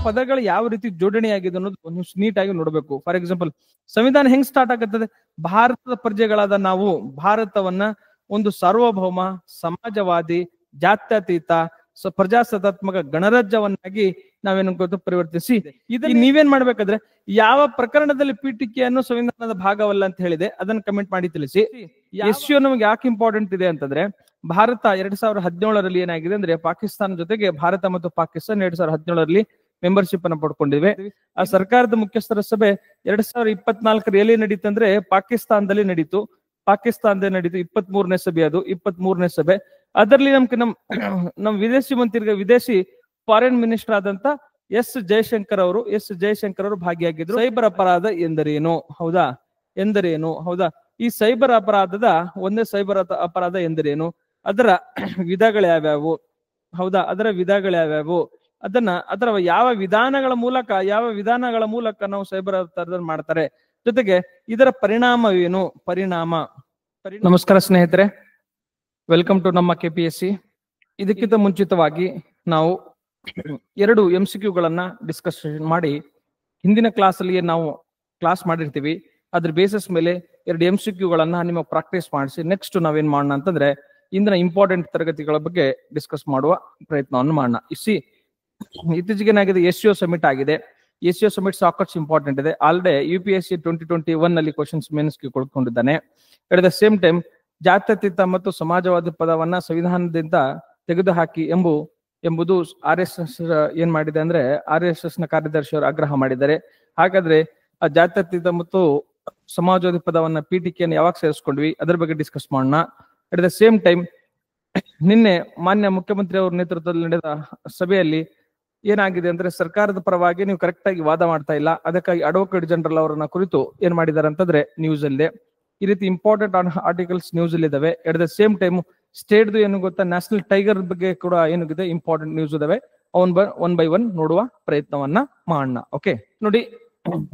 ಪದಗಳು ಯಾವ ರೀತಿ ಜೋಡಣೆಯಾಗಿದೆ ಅನ್ನೋದು ನೀವು ನೀಟಾಗಿ ನೋಡಬೇಕು. ಫಾರ್ ಎಕ್ಸಾಂಪಲ್, ಸಂವಿಧಾನ ಹೆಂಗ್ ಸ್ಟಾರ್ಟ್ ಆಗುತ್ತದೆ? ಭಾರತದ ಪ್ರಜೆಗಳಾದ ನಾವು ಭಾರತವನ್ನ ಒಂದು ಸಾರ್ವಭೌಮ, ಸಮಾಜವಾದಿ, ಜಾತ್ಯತೀತ, ಪ್ರಜಾಸತ್ತಾತ್ಮಕ ಗಣರಾಜ್ಯವನ್ನಾಗಿ ನಾವೇನು ಪರಿವರ್ತಿಸಿ, ಇದನ್ನ ನೀವೇನ್ ಮಾಡ್ಬೇಕಾದ್ರೆ ಯಾವ ಪ್ರಕರಣದಲ್ಲಿ ಪೀಠಿಕೆಯನ್ನು ಸಂವಿಧಾನದ ಭಾಗವಲ್ಲ ಅಂತ ಹೇಳಿದೆ ಅದನ್ನ ಕಮೆಂಟ್ ಮಾಡಿ ತಿಳಿಸಿ. ಎಸ್ಸಿಒ ನಮಗೆ ಯಾಕೆ ಇಂಪಾರ್ಟೆಂಟ್ ಇದೆ ಅಂತಂದ್ರೆ, ಭಾರತ 2017ರಲ್ಲಿ ಏನಾಗಿದೆ ಅಂದ್ರೆ ಪಾಕಿಸ್ತಾನ ಜೊತೆಗೆ ಭಾರತ ಮತ್ತು ಪಾಕಿಸ್ತಾನ 2017ರಲ್ಲಿ ಮೆಂಬರ್ಶಿಪ್ ಅನ್ನು ಪಡ್ಕೊಂಡಿವೆ. ಆ ಸರ್ಕಾರದ ಮುಖ್ಯಸ್ಥರ ಸಭೆ 2024 ಎಲ್ಲಿ ನಡೀತಂದ್ರೆ ಪಾಕಿಸ್ತಾನದಲ್ಲಿ ನಡೀತು. 23ನೇ ಸಭೆ, ಅದು 23ನೇ ಸಭೆ. ಅದರಲ್ಲಿ ನಮ್ ವಿದೇಶಿ ಮಂತ್ರಿ, ವಿದೇಶಿ ಫಾರಿನ್ ಮಿನಿಸ್ಟರ್ ಆದಂತ ಎಸ್ ಜಯಶಂಕರ್ ಅವರು ಭಾಗಿಯಾಗಿದ್ರು. ಸೈಬರ್ ಅಪರಾಧ ಎಂದರೇನು? ಹೌದಾ, ಎಂದರೇನು? ಹೌದಾ, ಈ ಸೈಬರ್ ಅಪರಾಧದ ಸೈಬರ್ ಅಪರಾಧ ಎಂದರೇನು? ಅದರ ವಿಧಗಳು ಯಾವ್ಯಾವು? ಹೌದಾ, ಅದರ ವಿಧಗಳು ಯಾವ್ಯಾವು? ಅದರ ಯಾವ ವಿಧಾನಗಳ ಮೂಲಕ ನಾವು ಸೈಬರ್ ಅಪರಾಧ ಮಾಡ್ತಾರೆ, ಜೊತೆಗೆ ಇದರ ಪರಿಣಾಮವೇನು? ನಮಸ್ಕಾರ ಸ್ನೇಹಿತರೆ, ವೆಲ್ಕಮ್ ಟು ನಮ್ಮ KPSC. ಇದಕ್ಕಿಂತ ಮುಂಚಿತವಾಗಿ ನಾವು 2 MCQ ಗಳನ್ನ ಡಿಸ್ಕಷನ್ ಮಾಡಿ, ಹಿಂದಿನ ಕ್ಲಾಸ್ ಅಲ್ಲಿ ನಾವು ಕ್ಲಾಸ್ ಮಾಡಿರ್ತೀವಿ, ಅದ್ರ ಬೇಸಿಸ್ ಮೇಲೆ 2 MCQ ಗಳನ್ನ ನಿಮಗೆ ಪ್ರಾಕ್ಟೀಸ್ ಮಾಡಿಸಿ ನೆಕ್ಸ್ಟ್ ನಾವೇನ್ ಮಾಡೋಣ ಅಂತಂದ್ರೆ ಇಂದಿನ ಇಂಪಾರ್ಟೆಂಟ್ ತರಗತಿಗಳ ಬಗ್ಗೆ ಡಿಸ್ಕಸ್ ಮಾಡುವ ಪ್ರಯತ್ನವನ್ನು ಮಾಡೋಣ. ಇತ್ತೀಚೆಗೆ ಏನಾಗಿದೆ, SCO ಸಮಿಟ್ ಆಗಿದೆ. SCO ಸಮಿಟ್ ಸಾಕಷ್ಟು ಇಂಪಾರ್ಟೆಂಟ್ ಇದೆ. ಆಲ್ರೆಡಿ UPSC 2021 ನಲ್ಲಿ ಕ್ವಶನ್ಸ್ ಮೇನ್ಸ್ ಕೊಡ್ಕೊಂಡಿದ್ದಾನೆ. ಅಟ್ ದ ಸೇಮ್ ಟೈಮ್ ಜಾತ್ಯತೀತ ಮತ್ತು ಸಮಾಜವಾದಿ ಪದವನ್ನ ಸಂವಿಧಾನದಿಂದ ತೆಗೆದುಹಾಕಿ ಎಂಬುದು RSS ಏನ್ ಮಾಡಿದೆ ಅಂದ್ರೆ, RSS ನ ಕಾರ್ಯದರ್ಶಿಯವರು ಆಗ್ರಹ ಮಾಡಿದ್ದಾರೆ. ಹಾಗಾದ್ರೆ ಆ ಜಾತ್ಯತೀತ ಮತ್ತು ಸಮಾಜವಾದಿ ಪದವನ್ನ ಪೀಠಿಕೆಯನ್ನು ಯಾವಾಗ ಸೇರಿಸ್ಕೊಂಡ್ವಿ ಅದ್ರ ಬಗ್ಗೆ ಡಿಸ್ಕಸ್ ಮಾಡೋಣ. ಅಟ್ ದ ಸೇಮ್ ಟೈಮ್ ನಿನ್ನೆ ಮಾನ್ಯ ಮುಖ್ಯಮಂತ್ರಿ ಅವರ ನೇತೃತ್ವದಲ್ಲಿ ನಡೆದ ಸಭೆಯಲ್ಲಿ ಏನಾಗಿದೆ ಅಂದ್ರೆ, ಸರ್ಕಾರದ ಪರವಾಗಿ ನೀವು ಕರೆಕ್ಟ್ ಆಗಿ ವಾದ ಮಾಡ್ತಾ ಇಲ್ಲ, ಅದಕ್ಕಾಗಿ ಅಡ್ವೊಕೇಟ್ ಜನರಲ್ ಅವರನ್ನ ಕುರಿತು ಏನ್ ಮಾಡಿದ್ದಾರೆ ಅಂತಂದ್ರೆ ನ್ಯೂಸ್ ಅಲ್ಲೇ ಈ ರೀತಿ ಇಂಪಾರ್ಟೆಂಟ್ ಆರ್ಟಿಕಲ್ಸ್ ನ್ಯೂಸ್ ಅಲ್ಲಿ ಇದಾವೆ. At the same time state ಏನು ಗೊತ್ತಾ, ನ್ಯಾಷನಲ್ ಟೈಗರ್ ಬಗ್ಗೆ ಕೂಡ ಏನಿದೆ ಇಂಪಾರ್ಟೆಂಟ್ ನ್ಯೂಸ್ ಇದಾವೆ. ಒನ್ ಬೈ ಒನ್ ನೋಡುವ ಪ್ರಯತ್ನವನ್ನ ಮಾಡೋಣ. ಓಕೆ, ನೋಡಿ,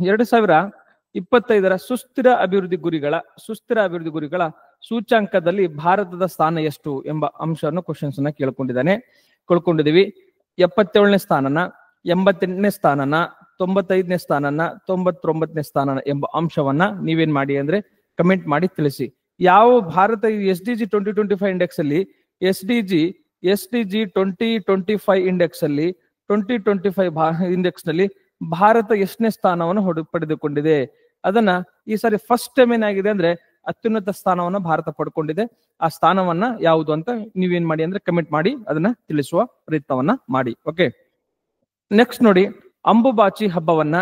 2025ರ ಸುಸ್ಥಿರ ಅಭಿವೃದ್ಧಿ ಗುರಿಗಳ ಸೂಚ್ಯಾಂಕದಲ್ಲಿ ಭಾರತದ ಸ್ಥಾನ ಎಷ್ಟು ಎಂಬ ಅಂಶವನ್ನು ಕ್ವಶನ್ಸ್ ಅನ್ನ ಕೇಳ್ಕೊಂಡಿದೀವಿ. 77ನೇ ಸ್ಥಾನನ, 88ನೇ ಸ್ಥಾನನ, 95ನೇ ಸ್ಥಾನನ, 99ನೇ ಸ್ಥಾನನ ಎಂಬ ಅಂಶವನ್ನ ನೀವೇನ್ ಮಾಡಿ ಅಂದ್ರೆ ಕಮೆಂಟ್ ಮಾಡಿ ತಿಳಿಸಿ. ಯಾವ ಭಾರತ SDG 2025 ಇಂಡೆಕ್ಸ್ ಅಲ್ಲಿ SDG 2025 ಇಂಡೆಕ್ಸ್ ಅಲ್ಲಿ 2025 ಇಂಡೆಕ್ಸ್ ನಲ್ಲಿ ಭಾರತ ಎಷ್ಟನೇ ಸ್ಥಾನವನ್ನು ಪಡೆದುಕೊಂಡಿದೆ? ಅದನ್ನ ಈ ಸಾರಿ ಫಸ್ಟ್ ಟೈಮ್ ಏನಾಗಿದೆ ಅಂದ್ರೆ ಅತ್ಯುನ್ನತ ಸ್ಥಾನವನ್ನ ಭಾರತ ಪಡ್ಕೊಂಡಿದೆ. ಆ ಸ್ಥಾನವನ್ನ ಯಾವುದು ಅಂತ ನೀವೇನ್ ಮಾಡಿ ಅಂದ್ರೆ ಕಮೆಂಟ್ ಮಾಡಿ ಅದನ್ನ ತಿಳಿಸುವ ಪ್ರಯತ್ನವನ್ನ ಮಾಡಿ. ಓಕೆ, ನೆಕ್ಸ್ಟ್ ನೋಡಿ, ಅಂಬುಬಾಚಿ ಹಬ್ಬವನ್ನ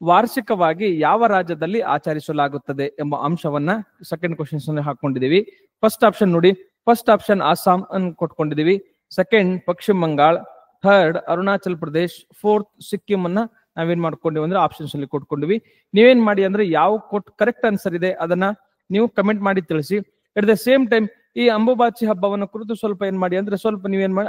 ವಾರ್ಷಿಕವಾಗಿ ಯಾವ ರಾಜ್ಯದಲ್ಲಿ ಆಚರಿಸಲಾಗುತ್ತದೆ ಎಂಬ ಅಂಶವನ್ನ ಸೆಕೆಂಡ್ ಕ್ವಶನ್ಸ್ ಹಾಕೊಂಡಿದೀವಿ. ಫಸ್ಟ್ ಆಪ್ಷನ್ ನೋಡಿ, ಫಸ್ಟ್ ಆಪ್ಷನ್ ಆಸಾಂ ಅನ್ನು ಕೊಟ್ಕೊಂಡಿದೀವಿ. ಸೆಕೆಂಡ್ ಪಶ್ಚಿಮ ಬಂಗಾಳ, ಥರ್ಡ್ ಅರುಣಾಚಲ್ ಪ್ರದೇಶ್, ಫೋರ್ತ್ ಸಿಕ್ಕಿಂ ಅನ್ನ ನಾವೇನ್ ಮಾಡ್ಕೊಂಡಿವಿ ಅಂದ್ರೆ ಆಪ್ಷನ್ಸ್ ಅಲ್ಲಿ ಕೊಟ್ಕೊಂಡಿವಿ. ನೀವೇನ್ ಮಾಡಿ ಅಂದ್ರೆ ಯಾವ ಕರೆಕ್ಟ್ ಆನ್ಸರ್ ಇದೆ ಅದನ್ನ ನೀವು ಕಮೆಂಟ್ ಮಾಡಿ ತಿಳಿಸಿ. ಅಟ್ ದ ಸೇಮ್ ಟೈಮ್ ಈ ಅಂಬುಬಾಚಿ ಹಬ್ಬವನ್ನ ಕುರಿತು ಸ್ವಲ್ಪ ಏನ್ ಮಾಡಿ ಅಂದ್ರೆ ಸ್ವಲ್ಪ ನೀವೇನ್ ಮಾಡಿ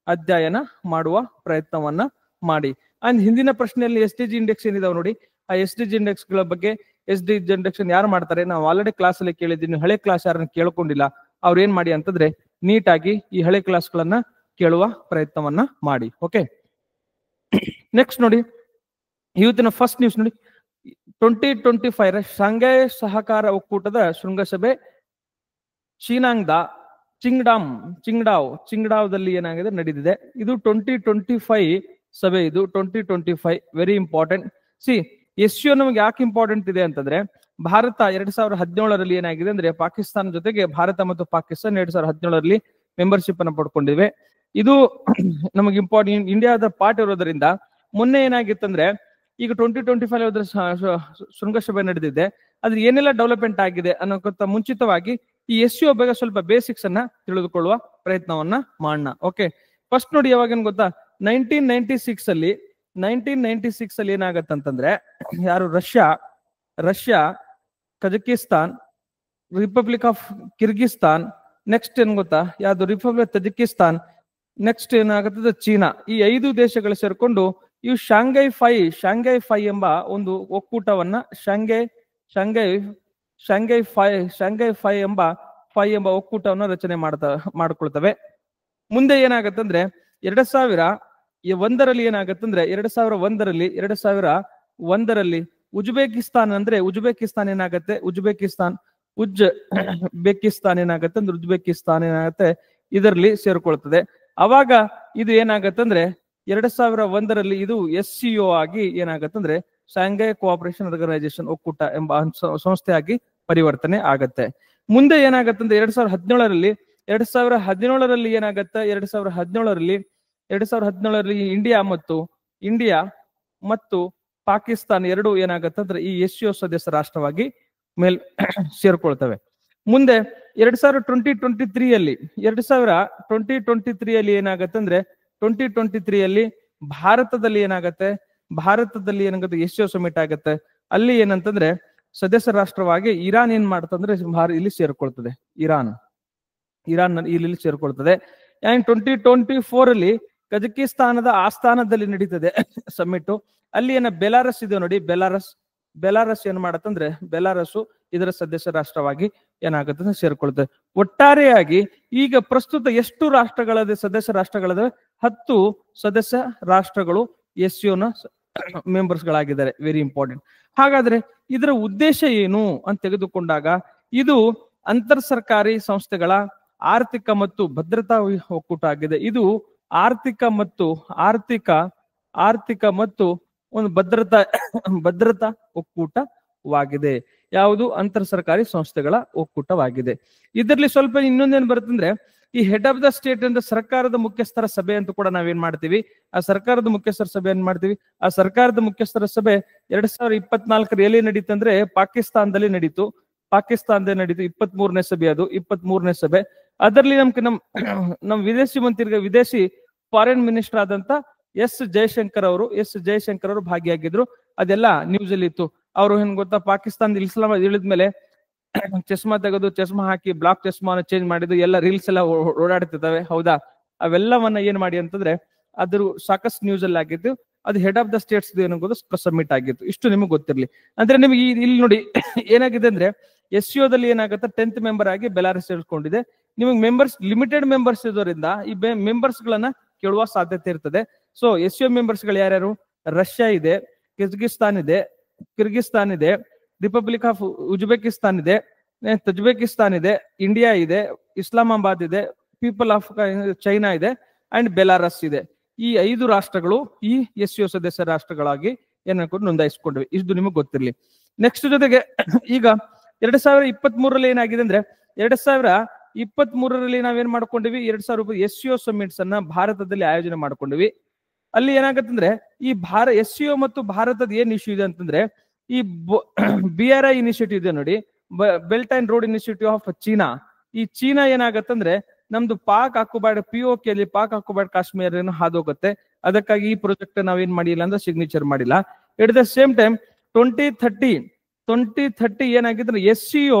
ಅಧ್ಯಯನ ಮಾಡುವ ಪ್ರಯತ್ನವನ್ನ ಮಾಡಿ. ಅಂಡ್ ಹಿಂದಿನ ಪ್ರಶ್ನೆಯಲ್ಲಿ SDG ಇಂಡೆಕ್ಸ್ ಏನಿದಾವೆ ನೋಡಿ, ಆ SDG ಇಂಡೆಕ್ಸ್ ಗಳ ಬಗ್ಗೆ, SDG ಇಂಡೆಕ್ಸ್ ಯಾರು ಮಾಡ್ತಾರೆ ನಾವು ಆಲ್ರೆಡಿ ಕ್ಲಾಸ್ ಅಲ್ಲಿ ಕೇಳಿದ್ದೀನಿ. ಹಳೆ ಕ್ಲಾಸ್ ಯಾರನ್ನ ಕೇಳ್ಕೊಂಡಿಲ್ಲ ಅವ್ರು ಏನ್ ಮಾಡಿ ಅಂತಂದ್ರೆ ನೀಟಾಗಿ ಈ ಹಳೆ ಕ್ಲಾಸ್ ಗಳನ್ನ ಕೇಳುವ ಪ್ರಯತ್ನವನ್ನ ಮಾಡಿ. ಓಕೆ, ನೆಕ್ಸ್ಟ್ ನೋಡಿ, ಇವತ್ತಿನ ಫಸ್ಟ್ ನ್ಯೂಸ್ ನೋಡಿ, 2025 ಶಾಂಘೈ ಸಹಕಾರ ಒಕ್ಕೂಟದ ಶೃಂಗಸಭೆ ಚಿಂಗ್ಡಾವ್ದಲ್ಲಿ ಏನಾಗಿದೆ ನಡೆದಿದೆ. ಇದು 2025 ಸಭೆ, ಇದು 2025 ವೆರಿ ಇಂಪಾರ್ಟೆಂಟ್. SCO ನಮಗೆ ಯಾಕೆ ಇಂಪಾರ್ಟೆಂಟ್ ಇದೆ ಅಂತಂದ್ರೆ, ಭಾರತ 2017ರಲ್ಲಿ ಏನಾಗಿದೆ ಅಂದ್ರೆ ಪಾಕಿಸ್ತಾನ ಜೊತೆಗೆ ಭಾರತ ಮತ್ತು ಪಾಕಿಸ್ತಾನ 2017ರಲ್ಲಿ ಮೆಂಬರ್ಶಿಪ್ ಅನ್ನು ಪಡ್ಕೊಂಡಿವೆ. ಇದು ನಮಗೆ ಇಂಪಾರ್ಟೆಂಟ್, ಇಂಡಿಯಾದ ಪಾರ್ಟ್ ಇರೋದ್ರಿಂದ. ಮೊನ್ನೆ ಏನಾಗಿತ್ತಂದ್ರೆ ಈಗ 2025 ಶೃಂಗಸಭೆ ನಡೆದಿದೆ, ಅದ್ರ ಏನೆಲ್ಲ ಡೆವಲಪ್ಮೆಂಟ್ ಆಗಿದೆ ಅನ್ನೋಕ್ಕಿಂತ ಮುಂಚಿತವಾಗಿ ಈ SCO ಬಗ್ಗೆ ಸ್ವಲ್ಪ ಬೇಸಿಕ್ಸ್ ಅನ್ನ ತಿಳಿದುಕೊಳ್ಳುವ ಪ್ರಯತ್ನವನ್ನ ಮಾಡೋಣ. ಓಕೆ, ಫಸ್ಟ್ ನೋಡಿ, ಯಾವಾಗೇನು ಗೊತ್ತಾ, 1996 ಅಲ್ಲಿ ಏನಾಗತ್ತಂತಂದ್ರೆ ಯಾರು Russia, Kazakhstan, republic of Kyrgyzstan, next ಏನ್ ಗೊತ್ತಾ ಯಾವ್ದು ರಿಪಬ್ಲಿಕ್ ತಜಿಕಿಸ್ತಾನ್, ನೆಕ್ಸ್ಟ್ ಏನಾಗುತ್ತದೆ ಚೀನಾ, ಈ 5 ದೇಶಗಳು ಸೇರ್ಕೊಂಡು ಇವು ಶಾಂಘೈ ಫೈ ಎಂಬ ಒಂದು ಒಕ್ಕೂಟವನ್ನ ಶಾಂಘೈ ಫೈ ಎಂಬ ಒಕ್ಕೂಟವನ್ನ ರಚನೆ ಮಾಡ್ಕೊಳ್ತವೆ. ಮುಂದೆ ಏನಾಗತ್ತಂದ್ರೆ 2025 ಒಂದರಲ್ಲಿ ಏನಾಗತ್ತಂದ್ರೆ 2001ರಲ್ಲಿ ಉಜ್ಬೇಕಿಸ್ತಾನ್ ಅಂದ್ರೆ ಉಜ್ಬೇಕಿಸ್ತಾನ್ ಏನಾಗತ್ತೆ ಉಜ್ಬೇಕಿಸ್ತಾನ್ ಏನಾಗತ್ತೆ ಇದರಲ್ಲಿ ಸೇರ್ಕೊಳ್ತದೆ. ಅವಾಗ ಇದು ಏನಾಗತ್ತಂದ್ರೆ 2001ರಲ್ಲಿ ಇದು SCO ಆಗಿ ಏನಾಗತ್ತಂದ್ರೆ ಶಾಂಘೈ ಕೋಆಪರೇಷನ್ ಆರ್ಗನೈಸೇಷನ್ ಒಕ್ಕೂಟ ಎಂಬ ಸಂಸ್ಥೆಯಾಗಿ ಪರಿವರ್ತನೆ ಆಗತ್ತೆ. ಮುಂದೆ ಏನಾಗತ್ತಂದ್ರೆ 2017ರಲ್ಲಿ ಏನಾಗತ್ತೆ 2017ರಲ್ಲಿ ಇಂಡಿಯಾ ಮತ್ತು ಪಾಕಿಸ್ತಾನ ಎರಡು ಏನಾಗತ್ತಂದ್ರೆ ಈ SCO ಸದಸ್ಯ ರಾಷ್ಟ್ರವಾಗಿ ಸೇರ್ಕೊಳ್ತವೆ. ಮುಂದೆ 2023ಯಲ್ಲಿ ಏನಾಗತ್ತಂದ್ರೆ 2023ಯಲ್ಲಿ ಭಾರತದಲ್ಲಿ ಏನಾಗತ್ತೆ SCO ಸಮಿಟ್ ಆಗತ್ತೆ. ಅಲ್ಲಿ ಏನಂತಂದ್ರೆ ಸದಸ್ಯ ರಾಷ್ಟ್ರವಾಗಿ ಇರಾನ್ ಏನ್ ಮಾಡ್ತಂದ್ರೆ ಇಲ್ಲಿ ಸೇರ್ಕೊಳ್ತದೆ. ಇರಾನ್ ಇಲ್ಲಿ ಸೇರ್ಕೊಳ್ತದೆ. ಅಂಡ್ 2024ರಲ್ಲಿ ಕಜಕಿಸ್ತಾನದ ಆಸ್ಥಾನದಲ್ಲಿ ನಡೀತದೆ ಸಮ್ಮಿಟ್. ಅಲ್ಲಿ ಬೆಲಾರಸ್ ಇದೆ ನೋಡಿ, ಬೆಲಾರಸ್ ಏನ್ ಮಾಡತ್ತಂದ್ರೆ ಇದರ ಸದಸ್ಯ ರಾಷ್ಟ್ರವಾಗಿ ಏನಾಗುತ್ತೆ ಸೇರ್ಕೊಳ್ತದೆ. ಒಟ್ಟಾರೆಯಾಗಿ ಈಗ ಪ್ರಸ್ತುತ ಎಷ್ಟು ಸದಸ್ಯ ರಾಷ್ಟ್ರಗಳದ 10 ಸದಸ್ಯ ರಾಷ್ಟ್ರಗಳು SCOನ ಮೆಂಬರ್ಸ್ ಗಳಾಗಿದ್ದಾರೆ. Very important. ಹಾಗಾದ್ರೆ ಇದರ ಉದ್ದೇಶ ಏನು ಅಂತ ತೆಗೆದುಕೊಂಡಾಗ ಇದು ಅಂತರ್ ಸರ್ಕಾರಿ ಸಂಸ್ಥೆಗಳ ಆರ್ಥಿಕ ಮತ್ತು ಭದ್ರತಾ ಒಕ್ಕೂಟ ಆಗಿದೆ. ಇದು ಆರ್ಥಿಕ ಮತ್ತು ಒಂದು ಭದ್ರತಾ ಒಕ್ಕೂಟವಾಗಿದೆ. ಯಾವುದು? ಅಂತರ್ ಸರ್ಕಾರಿ ಸಂಸ್ಥೆಗಳ ಒಕ್ಕೂಟವಾಗಿದೆ. ಇದರಲ್ಲಿ ಸ್ವಲ್ಪ ಇನ್ನೊಂದೇನು ಬರುತ್ತಂದ್ರೆ ಈ ಹೆಡ್ ಆಫ್ ದ ಸ್ಟೇಟ್ ಅಂದ್ರೆ ಸರ್ಕಾರದ ಮುಖ್ಯಸ್ಥರ ಸಭೆ ಅಂತ ಕೂಡ ನಾವೇನ್ ಮಾಡ್ತೀವಿ. ಆ ಸರ್ಕಾರದ ಮುಖ್ಯಸ್ಥರ ಸಭೆ ಏನ್ ಮಾಡ್ತೀವಿ. ಆ ಸರ್ಕಾರದ ಮುಖ್ಯಸ್ಥರ ಸಭೆ 2024 ಎಲ್ಲಿ ನಡೀತಂದ್ರೆ ಪಾಕಿಸ್ತಾನದಲ್ಲಿ ನಡೀತು. 23ನೇ ಸಭೆ. ಅದು 23ನೇ ಸಭೆ. ಅದರಲ್ಲಿ ನಮ್ ವಿದೇಶಿ ಫಾರಿನ್ ಮಿನಿಸ್ಟರ್ ಆದಂತ ಎಸ್ ಜಯಶಂಕರ್ ಅವರು ಭಾಗಿಯಾಗಿದ್ರು. ಅದೆಲ್ಲ ನ್ಯೂಸ್ ಅಲ್ಲಿ ಇತ್ತು. ಅವರು ಏನ್ ಗೊತ್ತಾ, ಪಾಕಿಸ್ತಾನದ ಇಸ್ಲಾಮಾಬಾದ್ ಇಳಿದ್ಮೇಲೆ ಚಸ್ಮಾ ತೆಗೆದು ಚಸ್ಮಾ ಹಾಕಿ ಬ್ಲಾಕ್ ಚಸ್ಮಾನ ಚೇಂಜ್ ಮಾಡಿದ್ದು ಎಲ್ಲ ರೀಲ್ಸ್ ಎಲ್ಲ ಓಡಾಡ್ತಿದ್ದಾವೆ. ಹೌದಾ? ಅವೆಲ್ಲವನ್ನ ಏನ್ ಮಾಡಿ ಅಂತಂದ್ರೆ ಅದ್ರ ಸಾಕಷ್ಟು ನ್ಯೂಸ್ ಅಲ್ಲಿ ಆಗಿತ್ತು. ಅದು ಹೆಡ್ ಆಫ್ ದ ಸ್ಟೇಟ್ಸ್ ಏನೋದು ಸಬ್ಮಿಟ್ ಆಗಿತ್ತು. ಇಷ್ಟು ನಿಮಗೆ ಗೊತ್ತಿರ್ಲಿ. ಅಂದ್ರೆ ನಿಮ್ಗೆ ಇಲ್ಲಿ ನೋಡಿ ಏನಾಗಿದೆ ಅಂದ್ರೆ SCOದಲ್ಲಿ ಏನಾಗುತ್ತೆ 10th ಮೆಂಬರ್ ಆಗಿ ಬೆಲಾರಸ್ ಸೇರಿಸ್ಕೊಂಡಿದೆ. ನಿಮಗೆ ಲಿಮಿಟೆಡ್ ಮೆಂಬರ್ಸ್ ಇರೋದ್ರಿಂದ ಈ ಮೆಂಬರ್ಸ್ ಗಳನ್ನ ಕೇಳುವ ಸಾಧ್ಯತೆ ಇರ್ತದೆ. ಸೊ SCO ಮೆಂಬರ್ಸ್ ಗಳು ಯಾರ್ಯಾರು? ರಷ್ಯಾ ಇದೆ, ಕಿರ್ಗಿಸ್ತಾನ್ ಇದೆ, ರಿಪಬ್ಲಿಕ್ ಆಫ್ ಉಜ್ಬೇಕಿಸ್ತಾನ್ ಇದೆ, ತಜ್ಬೇಕಿಸ್ತಾನ್ ಇದೆ, ಇಂಡಿಯಾ ಇದೆ, ಇಸ್ಲಾಮಾಬಾದ್ ಇದೆ, ಪೀಪಲ್ ಆಫ್ ಚೈನಾ ಇದೆ ಅಂಡ್ ಬೆಲಾರಸ್ ಇದೆ. ಈ 5 ರಾಷ್ಟ್ರಗಳು ಈ SCO ಸದಸ್ಯ ರಾಷ್ಟ್ರಗಳಾಗಿ ಏನಕ್ಕೆ ನೋಂದಾಯಿಸಿಕೊಂಡಿವೆ. ಇದು ನಿಮಗೆ ಗೊತ್ತಿರಲಿ. ನೆಕ್ಸ್ಟ್ ಜೊತೆಗೆ ಈಗ 2023ರಲ್ಲಿ ಏನಾಗಿದೆ ಅಂದ್ರೆ 2023ರಲ್ಲಿ ನಾವೇನ್ ಮಾಡ್ಕೊಂಡಿವಿ, 2000 SCO ಸಮಿಟ್ಸ್ ಅನ್ನ ಭಾರತದಲ್ಲಿ ಆಯೋಜನೆ ಮಾಡ್ಕೊಂಡಿವಿ. ಅಲ್ಲಿ ಏನಾಗತ್ತಂದ್ರೆ ಈ SCO ಮತ್ತು ಭಾರತದ ಏನ್ ಇಶ್ಯೂ ಇದೆ ಅಂತಂದ್ರೆ ಈ BRI ಇನಿಷಿಯೇಟಿವ್ ಇದೆ ನೋಡಿ, belt and road initiative of China. ಈ ಚೀನಾ ಏನಾಗತ್ತಂದ್ರೆ ನಮ್ದು ಪಾಕ್ ಆಕ್ಯುಪೈಡ್ POK ಅಲ್ಲಿ ಪಾಕ್ ಆಕ್ಯುಪೈಡ್ ಕಾಶ್ಮೀರ ಹಾದೋಗುತ್ತೆ. ಅದಕ್ಕಾಗಿ ಈ ಪ್ರಾಜೆಕ್ಟ್ ನಾವೇನ್ ಮಾಡಿಲ್ಲ ಅಂದ್ರೆ ಸಿಗ್ನೇಚರ್ ಮಾಡಿಲ್ಲ. ಎಟ್ the same time 2030 ಏನಾಗಿದ್ರೆ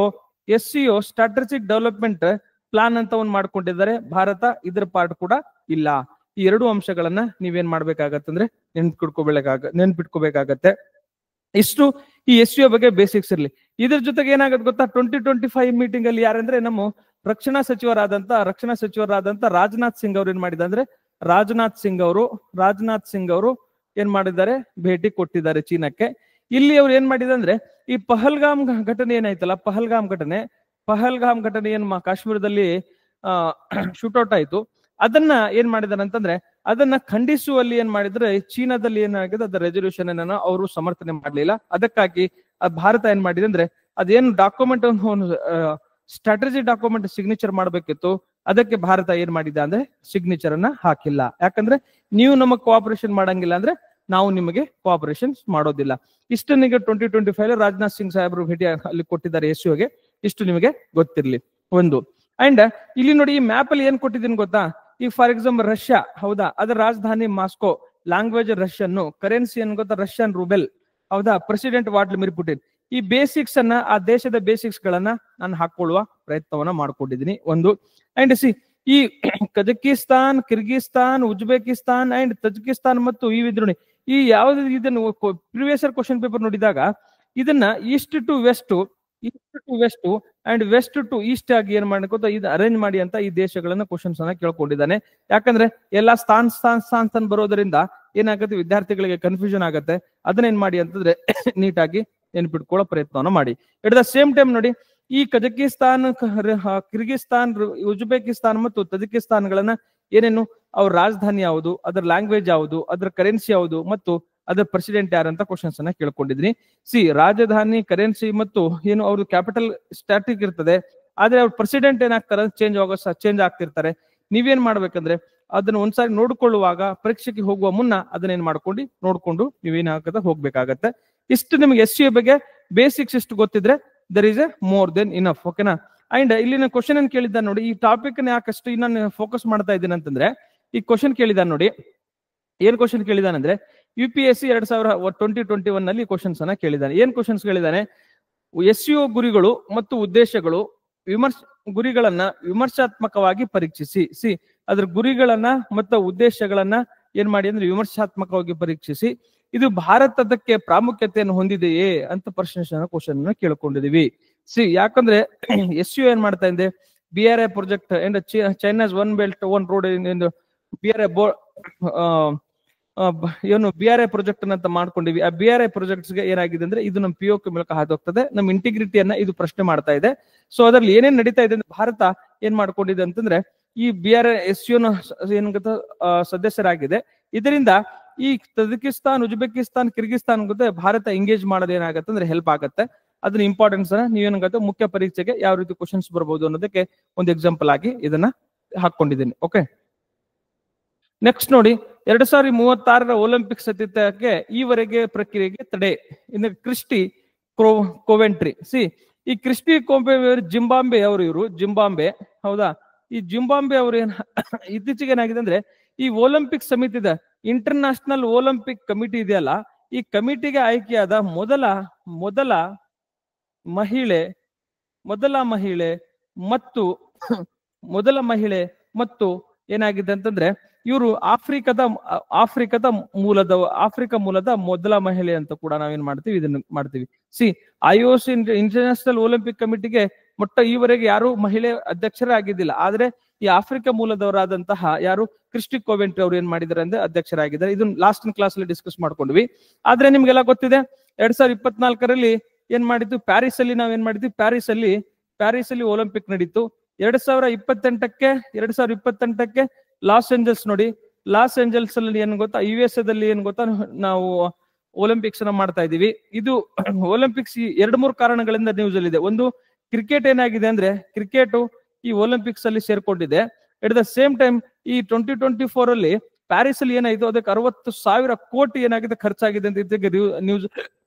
SCO strategic development plan ಅಂತ ಒಂದು ಮಾಡ್ಕೊಂಡಿದ್ದಾರೆ. ಭಾರತ ಇದ್ರ ಪಾರ್ಟ್ ಕೂಡ ಇಲ್ಲ. ಈ 2 ಅಂಶಗಳನ್ನ ನೀವೇನ್ ಮಾಡ್ಬೇಕಾಗತ್ತಂದ್ರೆ ನೆನ್ಪಿಟ್ಕೋಬೇಕಾಗತ್ತೆ. ಇಷ್ಟು ಈ SCO ಬಗ್ಗೆ ಬೇಸಿಕ್ಸ್ ಇರ್ಲಿ. ಇದ್ರ ಜೊತೆಗೆ ಏನಾಗುತ್ತೆ ಗೊತ್ತಾ, 2025 ಮೀಟಿಂಗ್ ಅಲ್ಲಿ ಯಾರಂದ್ರೆ ನಮ್ಮ ರಕ್ಷಣಾ ಸಚಿವರಾದಂತ ರಾಜನಾಥ್ ಸಿಂಗ್ ಅವ್ರು ಏನ್ ಮಾಡಿದ ಅಂದ್ರೆ ರಾಜನಾಥ್ ಸಿಂಗ್ ಅವರು ಏನ್ ಮಾಡಿದ್ದಾರೆ, ಭೇಟಿ ಕೊಟ್ಟಿದ್ದಾರೆ ಚೀನಾಕ್ಕೆ. ಇಲ್ಲಿ ಅವ್ರು ಏನ್ ಮಾಡಿದ ಅಂದ್ರೆ ಈ ಪಹಲ್ಗಾಮ್ ಘಟನೆ ಏನಾಯ್ತಲ್ಲ, ಪಹಲ್ಗಾಮ್ ಘಟನೆ ಏನ್ ಕಾಶ್ಮೀರದಲ್ಲಿ ಶೂಟೌಟ್ ಆಯ್ತು, ಅದನ್ನ ಏನ್ ಮಾಡಿದಾರೆ ಅಂತಂದ್ರೆ ಅದನ್ನ ಖಂಡಿಸುವಲ್ಲಿ ಏನ್ ಮಾಡಿದ್ರೆ ಚೀನಾದಲ್ಲಿ ಏನಾಗಿದೆ ಅದ ರೆಸಲ್ಯೂಷನ್ ಅನ್ನ ಅವರು ಸಮರ್ಥನೆ ಮಾಡ್ಲಿಲ್ಲ. ಅದಕ್ಕಾಗಿ ಭಾರತ ಏನ್ ಮಾಡಿದೆ ಅಂದ್ರೆ ಅದೇನು ಡಾಕ್ಯುಮೆಂಟ್ ಸ್ಟ್ರಾಟಜಿ ಡಾಕ್ಯುಮೆಂಟ್ ಸಿಗ್ನೇಚರ್ ಮಾಡ್ಬೇಕಿತ್ತು, ಅದಕ್ಕೆ ಭಾರತ ಏನ್ ಮಾಡಿದೆ ಅಂದ್ರೆ ಸಿಗ್ನೇಚರ್ ಅನ್ನ ಹಾಕಿಲ್ಲ. ಯಾಕಂದ್ರೆ ನೀವು ನಮಗ್ ಕೋಆಪರೇಷನ್ ಮಾಡಂಗಿಲ್ಲ ಅಂದ್ರೆ ನಾವು ನಿಮಗೆ ಕೋಆಪರೇಷನ್ ಮಾಡೋದಿಲ್ಲ. ಇಷ್ಟು ನಿಮಗೆ 2025 ರಾಜನಾಥ್ ಸಿಂಗ್ ಸಾಹೇಬರು ಭೇಟಿ ಅಲ್ಲಿ ಕೊಟ್ಟಿದ್ದಾರೆ SCOಗೆ. ಇಷ್ಟು ನಿಮಗೆ ಗೊತ್ತಿರ್ಲಿ ಒಂದು. ಅಂಡ್ ಇಲ್ಲಿ ನೋಡಿ ಈ ಮ್ಯಾಪ್ ಅಲ್ಲಿ ಏನ್ ಕೊಟ್ಟಿದ್ದೀನಿ ಗೊತ್ತಾ, ಈಗ ಫಾರ್ ಎಕ್ಸಾಂಪಲ್ ರಷ್ಯಾ, ಹೌದಾ, ಅದರ ರಾಜಧಾನಿ ಮಾಸ್ಕೋ, ಲ್ಯಾಂಗ್ವೇಜ್ ರಷ್ಯನ್, ಕರೆನ್ಸಿ ಏನ್ ಗೊತ್ತಾ ರಷ್ಯನ್ ರೂಬೆಲ್, ಹೌದಾ, ಪ್ರೆಸಿಡೆಂಟ್ ವ್ಲಾದಿಮಿರ್ ಪುಟಿನ್. ಈ ಬೇಸಿಕ್ಸ್ ಅನ್ನ, ಆ ದೇಶದ ಬೇಸಿಕ್ಸ್ ಗಳನ್ನ ನಾನು ಹಾಕೊಳ್ಳುವ ಪ್ರಯತ್ನವನ್ನ ಮಾಡ್ಕೊಂಡಿದ್ದೀನಿ ಒಂದು. ಅಂಡ್ ಈ Kazakhstan, Kyrgyzstan, Uzbekistan and Tajikistan ಮತ್ತು ಈ ವಿದ್ರೋಣಿ ಈ ಯಾವ್ದು ಇದನ್ನು ಪ್ರಿವಿಯಸ್ ಕ್ವಶನ್ ಪೇಪರ್ ನೋಡಿದಾಗ ಇದನ್ನ east to west east to west and west to east ಆಗಿ ಏನ್ ಮಾಡ್ಕೋತ ಇದು ಅರೇಂಜ್ ಮಾಡಿ ಅಂತ ಈ ದೇಶಗಳನ್ನ ಕ್ವಶನ್ಸ್ ಅನ್ನ ಕೇಳ್ಕೊಂಡಿದ್ದಾನೆ. ಯಾಕಂದ್ರೆ ಎಲ್ಲಾ ಸ್ಥಾನ ಬರೋದ್ರಿಂದ ಏನಾಗುತ್ತೆ, ವಿದ್ಯಾರ್ಥಿಗಳಿಗೆ ಕನ್ಫ್ಯೂಷನ್ ಆಗುತ್ತೆ. ಅದನ್ನ ಏನ್ ಮಾಡಿ ಅಂತಂದ್ರೆ ನೀಟಾಗಿ ನೆನ್ಪಿಟ್ಕೊಳ್ಳೋ ಪ್ರಯತ್ನವನ್ನ ಮಾಡಿ. ಎಟ್ ದ ಸೇಮ್ ಟೈಮ್ ನೋಡಿ, ಈ ಕಜಕಿಸ್ತಾನ್, ಕಿರ್ಗಿಸ್ತಾನ್, ಉಜ್ಬೇಕಿಸ್ತಾನ್ ಮತ್ತು ತಜಿಕಿಸ್ತಾನ್ಗಳನ್ನ ಏನೇನು ಅವ್ರ ರಾಜಧಾನಿ ಯಾವುದು, ಅದರ ಲ್ಯಾಂಗ್ವೇಜ್ ಯಾವುದು, ಅದರ ಕರೆನ್ಸಿ ಯಾವುದು ಮತ್ತು ಅದರ ಪ್ರೆಸಿಡೆಂಟ್ ಯಾರಂತ ಕ್ವಶನ್ಸ್ ಅನ್ನ ಕೇಳ್ಕೊಂಡಿದ್ರಿ. ರಾಜಧಾನಿ, ಕರೆನ್ಸಿ ಮತ್ತು ಏನು ಅವ್ರ ಕ್ಯಾಪಿಟಲ್ ಸ್ಟ್ಯಾಟಿಕ್ ಇರ್ತದೆ, ಆದ್ರೆ ಅವ್ರ ಪ್ರೆಸಿಡೆಂಟ್ ಏನಾಗ್ತಾರೆ ಚೇಂಜ್ ಆಗ್ತಿರ್ತಾರೆ. ನೀವೇನ್ ಮಾಡ್ಬೇಕಂದ್ರೆ ಅದನ್ನ ಒಂದ್ಸಾರಿ ನೋಡ್ಕೊಳ್ಳುವಾಗ ಪರೀಕ್ಷೆಗೆ ಹೋಗುವ ಮುನ್ನ ಅದನ್ನೇನ್ ನೋಡ್ಕೊಂಡು ನೀವೇನಾಗತ್ತೆ ಹೋಗ್ಬೇಕಾಗತ್ತೆ. ಇಷ್ಟು ನಿಮ್ಗೆ SCA ಬಗ್ಗೆ ಬೇಸಿಕ್ಸ್ ಇಷ್ಟು ಗೊತ್ತಿದ್ರೆ there is a more than enough. ಓಕೆನಾ? ಅಂಡ್ ಇಲ್ಲಿನ ಕ್ವಶನ್ ಏನ್ ಕೇಳಿದ್ದ ನೋಡಿ, ಈ ಟಾಪಿಕ್ ಯಾಕಷ್ಟು ನಾನು ಫೋಕಸ್ ಮಾಡ್ತಾ ಇದ್ದೀನಿ ಅಂತಂದ್ರೆ, ಈ ಕ್ವಶನ್ ಕೇಳಿದಾನ ನೋಡಿ, ಏನ್ ಕ್ವಶನ್ ಕೇಳಿದಾನಂದ್ರೆ UPSC 2021 ನಲ್ಲಿ ಕ್ವಶನ್ಸ್ ಅನ್ನ ಕೇಳಿದಾನೆ. ಏನ್ ಕ್ವಶನ್ಸ್ ಕೇಳಿದಾನೆ? SCO ಗುರಿಗಳು ಮತ್ತು ಉದ್ದೇಶಗಳು, ಗುರಿಗಳನ್ನ ವಿಮರ್ಶಾತ್ಮಕವಾಗಿ ಪರೀಕ್ಷಿಸಿ. ಅದ್ರ ಗುರಿಗಳನ್ನ ಮತ್ತು ಉದ್ದೇಶಗಳನ್ನ ಏನ್ ಮಾಡಿ ಅಂದ್ರೆ ವಿಮರ್ಶಾತ್ಮಕವಾಗಿ ಪರೀಕ್ಷಿಸಿ. ಇದು ಭಾರತದಕ್ಕೆ ಪ್ರಾಮುಖ್ಯತೆಯನ್ನು ಹೊಂದಿದೆಯೇ ಅಂತ ಕ್ವಶನ್ ಕೇಳ್ಕೊಂಡಿದೀವಿ. ಯಾಕಂದ್ರೆ SCO ಏನ್ ಮಾಡ್ತಾ ಇದೆ, BRI project and China's one belt one road ಏನು BRI ಪ್ರಾಜೆಕ್ಟ್ ಅಂತ ಮಾಡ್ಕೊಂಡಿವಿ. ಆ BRI ಪ್ರಾಜೆಕ್ಟ್ಸ್ ಗೆ ಏನಾಗಿದೆ ಅಂದ್ರೆ ಇದು ನಮ್ಮ POK ಮೂಲಕ ಹಾದೋಗ್ತದೆ, ನಮ್ಮ ಇಂಟಿಗ್ರಿಟಿಯನ್ನ ಇದು ಪ್ರಶ್ನೆ ಮಾಡ್ತಾ ಇದೆ. ಸೊ ಅದ್ರಲ್ಲಿ ಏನೇನ್ ನಡೀತಾ ಇದೆ ಅಂದ್ರೆ ಭಾರತ ಏನ್ ಮಾಡ್ಕೊಂಡಿದೆ ಅಂತಂದ್ರೆ ಈ BRI SCO ಏನ್ ಸದಸ್ಯರಾಗಿದೆ. ಇದರಿಂದ ಈ ತಜಿಕಿಸ್ತಾನ್, ಉಜ್ಬೇಕಿಸ್ತಾನ್, ಕಿರ್ಗಿಸ್ತಾನ್ ಜೊತೆ ಭಾರತ ಎಂಗೇಜ್ ಮಾಡೋದು ಏನಾಗತ್ತೆ ಅಂದ್ರೆ ಹೆಲ್ಪ್ ಆಗತ್ತೆ. ಅದನ್ನ ಇಂಪಾರ್ಟೆನ್ಸ್ ಅನ್ನ ನೀವೇನಾಗತ್ತೆ ಮುಖ್ಯ ಪರೀಕ್ಷೆಗೆ ಯಾವ ರೀತಿ ಕ್ವಶನ್ಸ್ ಬರ್ಬೋದು ಅನ್ನೋದಕ್ಕೆ ಒಂದು ಎಕ್ಸಾಂಪಲ್ ಆಗಿ ಇದನ್ನ ಹಾಕೊಂಡಿದ್ದೀನಿ. ಓಕೆ, ನೆಕ್ಸ್ಟ್ ನೋಡಿ, 2036 ಒಲಿಂಪಿಕ್ಸ್ ಅತಿಥ್ಯಕ್ಕೆ ಈವರೆಗೆ ಪ್ರಕ್ರಿಯೆಗೆ ತಡೆ. ಇನ್ನು ಕ್ರಿಸ್ಟಿ ಕೋವೆಂಟ್ರಿ. ಈ ಕ್ರಿಸ್ಟಿ ಕೋವೆಂಟ್ರಿ ಜಿಂಬಾಬ್ವೆ ಅವರು, ಜಿಂಬಾಬ್ವೆ, ಹೌದಾ? ಈ ಜಿಂಬಾಬ್ವೆ ಅವರು ಇತ್ತೀಚೆಗೆ ಏನಾಗಿದೆ ಅಂದ್ರೆ ಈ ಒಲಿಂಪಿಕ್ ಸಮಿತಿದ ಇಂಟರ್ನ್ಯಾಷನಲ್ ಒಲಿಂಪಿಕ್ ಕಮಿಟಿ ಇದೆಯಲ್ಲ, ಈ ಕಮಿಟಿಗೆ ಆಯ್ಕೆಯಾದ ಮೊದಲ ಮಹಿಳೆ ಮತ್ತು ಏನಾಗಿದೆ ಅಂತಂದ್ರೆ ಇವರು ಆಫ್ರಿಕಾ ಮೂಲದ ಮೊದಲ ಮಹಿಳೆ ಅಂತ ಕೂಡ ನಾವೇನ್ ಮಾಡ್ತೀವಿ, ಇದನ್ನ ಮಾಡ್ತೀವಿ. IOC ಇಂಟರ್ನ್ಯಾಷನಲ್ ಒಲಿಂಪಿಕ್ ಕಮಿಟಿಗೆ ಈವರೆಗೆ ಯಾರು ಮಹಿಳೆ ಅಧ್ಯಕ್ಷರೇ ಆಗಿದ್ದಿಲ್ಲ. ಆದ್ರೆ ಈ ಆಫ್ರಿಕಾ ಮೂಲದವರಾದಂತಹ ಯಾರು ಕ್ರಿಸ್ಟಿ ಕೋವೆಂಟ್ರಿ ಅವರು ಏನ್ ಮಾಡಿದ್ದಾರೆ ಅಂದ್ರೆ ಅಧ್ಯಕ್ಷರಾಗಿದ್ದಾರೆ. ಇದನ್ನ ಲಾಸ್ಟ್ ಕ್ಲಾಸ್ ಅಲ್ಲಿ ಡಿಸ್ಕಸ್ ಮಾಡ್ಕೊಂಡ್ವಿ. ಆದ್ರೆ ನಿಮ್ಗೆಲ್ಲ ಗೊತ್ತಿದೆ 2024ರಲ್ಲಿ ಏನ್ ಮಾಡಿದ್ದು, ಪ್ಯಾರಿಸ್ ಅಲ್ಲಿ ನಾವೇನ್ ಮಾಡಿದ್ವಿ, ಪ್ಯಾರಿಸ್ ಅಲ್ಲಿ ಒಲಿಂಪಿಕ್ ನಡೀತು. 2028ಕ್ಕೆ ಲಾಸ್ ಏಂಜಲ್ಸ್ ನೋಡಿ, ಲಾಸ್ ಏಂಜಲ್ಸ್ ಅಲ್ಲಿ ಏನ್ ಗೊತ್ತಾ, USA ದಲ್ಲಿ ಏನ್ ಗೊತ್ತಾ, ನಾವು ಒಲಿಂಪಿಕ್ಸ್ ನ ಮಾಡ್ತಾ ಇದೀವಿ. ಇದು ಒಲಿಂಪಿಕ್ಸ್ 2-3 ಕಾರಣಗಳಿಂದ ನ್ಯೂಸ್ ಅಲ್ಲಿ ಇದೆ. ಒಂದು, ಕ್ರಿಕೆಟ್ ಏನಾಗಿದೆ ಅಂದ್ರೆ ಕ್ರಿಕೆಟ್ ಈ ಒಲಿಂಪಿಕ್ಸ್ ಅಲ್ಲಿ ಸೇರ್ಕೊಂಡಿದೆ. ಎಟ್ ದ ಸೇಮ್ ಟೈಮ್ ಈ 2024 ಅಲ್ಲಿ ಪ್ಯಾರಿಸ್ ಅಲ್ಲಿ ಏನಾಯ್ತು, ಅದಕ್ಕೆ 60,000 ಕೋಟಿ ಏನಾಗಿದೆ ಖರ್ಚಾಗಿದೆ ಅಂತ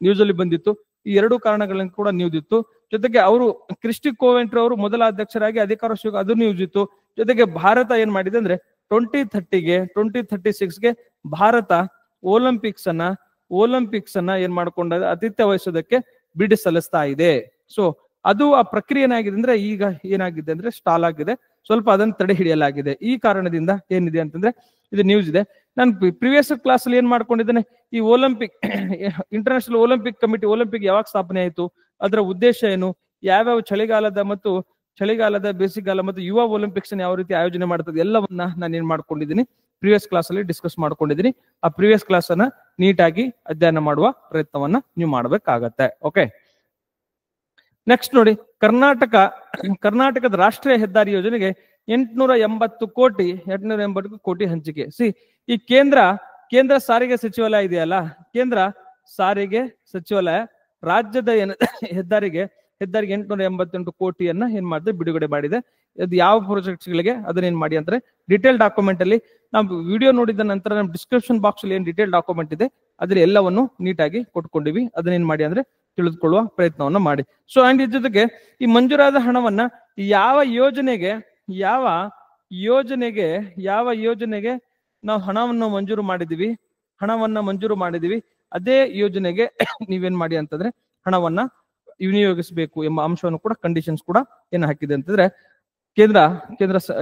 ನ್ಯೂಸ್ ಅಲ್ಲಿ ಬಂದಿತ್ತು. ಈ 2 ಕಾರಣಗಳಿಂದ ಕೂಡ ನ್ಯೂಸ್ ಇತ್ತು. ಜೊತೆಗೆ ಅವರು ಕ್ರಿಸ್ಟಿ ಕೋವೆಂಟ್ರಿ ಅವರು ಮೊದಲ ಅಧ್ಯಕ್ಷರಾಗಿ ಅಧಿಕಾರ ಅದು ನ್ಯೂಸ್ ಇತ್ತು. ಜೊತೆಗೆ ಭಾರತ ಏನ್ ಮಾಡಿದೆ ಅಂದ್ರೆ 2036ಗೆ ಭಾರತ ಒಲಿಂಪಿಕ್ಸ್ ಅನ್ನ ಏನ್ ಮಾಡ್ಕೊಂಡ ಆತಿಥ್ಯ ವಹಿಸೋದಕ್ಕೆ ಬಿಡ್ ಸಲ್ಲಿಸ್ತಾ ಇದೆ. ಸೊ ಅದು ಆ ಪ್ರಕ್ರಿಯೆ ಏನಾಗಿದೆ ಅಂದ್ರೆ ಈಗ ಏನಾಗಿದೆ ಅಂದ್ರೆ ಸ್ಟಾಲ್ ಆಗಿದೆ, ಸ್ವಲ್ಪ ಅದನ್ನ ತಡೆ ಹಿಡಿಯಲಾಗಿದೆ. ಈ ಕಾರಣದಿಂದ ಏನಿದೆ ಅಂತಂದ್ರೆ ಇದು ನ್ಯೂಸ್ ಇದೆ. ನಾನು ಪ್ರಿವಿಯಸ್ ಕ್ಲಾಸ್ ಅಲ್ಲಿ ಏನ್ ಮಾಡ್ಕೊಂಡಿದ್ದೇನೆ, ಈ Olympic international Olympic committee, Olympic ಯಾವಾಗ ಸ್ಥಾಪನೆ ಆಯಿತು, ಅದರ ಉದ್ದೇಶ ಏನು, ಯಾವ್ಯಾವ ಚಳಿಗಾಲದ ಬೇಸಿಗೆಗಾಲ ಮತ್ತು ಯುವ ಒಲಿಂಪಿಕ್ಸ್ ಯಾವ ರೀತಿ ಆಯೋಜನೆ ಮಾಡ್ತದೆ, ಎಲ್ಲವನ್ನ ನಾನು ಏನ್ ಮಾಡ್ಕೊಂಡಿದ್ದೀನಿ, ಪ್ರಿವಿಯಸ್ ಕ್ಲಾಸ್ ಅಲ್ಲಿ ಡಿಸ್ಕಸ್ ಮಾಡ್ಕೊಂಡಿದ್ದೀನಿ. ಆ ಪ್ರಿವಿಯಸ್ ಕ್ಲಾಸ್ ಅನ್ನ ನೀಟಾಗಿ ಅಧ್ಯಯನ ಮಾಡುವ ಪ್ರಯತ್ನವನ್ನ ನೀವು ಮಾಡ್ಬೇಕಾಗತ್ತೆ. ಓಕೆ, ನೆಕ್ಸ್ಟ್ ನೋಡಿ, ಕರ್ನಾಟಕದ ರಾಷ್ಟ್ರೀಯ ಹೆದ್ದಾರಿ ಯೋಜನೆಗೆ 880 ಕೋಟಿ ಹಂಚಿಕೆ. ಈ ಕೇಂದ್ರ ಸಾರಿಗೆ ಸಚಿವಾಲಯ ಇದೆಯಲ್ಲ, ಕೇಂದ್ರ ಸಾರಿಗೆ ಸಚಿವಾಲಯ ರಾಜ್ಯದ ಹೆದ್ದಾರಿಗೆ 888 ಕೋಟಿಯನ್ನ ಏನ್ ಮಾಡಿದೆ, ಬಿಡುಗಡೆ ಮಾಡಿದೆ. ಅದು ಯಾವ ಪ್ರಾಜೆಕ್ಟ್ಸ್ ಗಳಿಗೆ ಅದನ್ನ ಏನ್ ಮಾಡಿ ಅಂದ್ರೆ ಡಿಟೇಲ್ ಡಾಕ್ಯುಮೆಂಟ್ ಅಲ್ಲಿ ನಾವು ವಿಡಿಯೋ ನೋಡಿದ ನಂತರ ನಮ್ಮ ಡಿಸ್ಕ್ರಿಪ್ಷನ್ ಬಾಕ್ಸ್ ಅಲ್ಲಿ ಏನ್ ಡಿಟೇಲ್ ಡಾಕ್ಯುಮೆಂಟ್ ಇದೆ ಅದ್ರಲ್ಲಿ ಎಲ್ಲವನ್ನು ನೀಟಾಗಿ ಕೊಟ್ಕೊಂಡಿವಿ. ಅದನ್ನ ಏನ್ ಮಾಡಿ ಅಂದ್ರೆ ತಿಳಿದುಕೊಳ್ಳುವ ಪ್ರಯತ್ನವನ್ನ ಮಾಡಿ. ಸೊ ಅಂಡ್ ಇದ್ರ ಜೊತೆಗೆ ಈ ಮಂಜೂರಾದ ಹಣವನ್ನ ಯಾವ ಯೋಜನೆಗೆ ನಾವು ಹಣವನ್ನು ಮಂಜೂರು ಮಾಡಿದೀವಿ ಅದೇ ಯೋಜನೆಗೆ ನೀವೇನ್ ಮಾಡಿ ಅಂತಂದ್ರೆ ಹಣವನ್ನ ವಿನಿಯೋಗಿಸಬೇಕು ಎಂಬ ಅಂಶವನ್ನು ಕೂಡ, ಕಂಡೀಷನ್ಸ್ ಕೂಡ ಏನ್ ಹಾಕಿದೆ ಅಂತಂದ್ರೆ ಕೇಂದ್ರ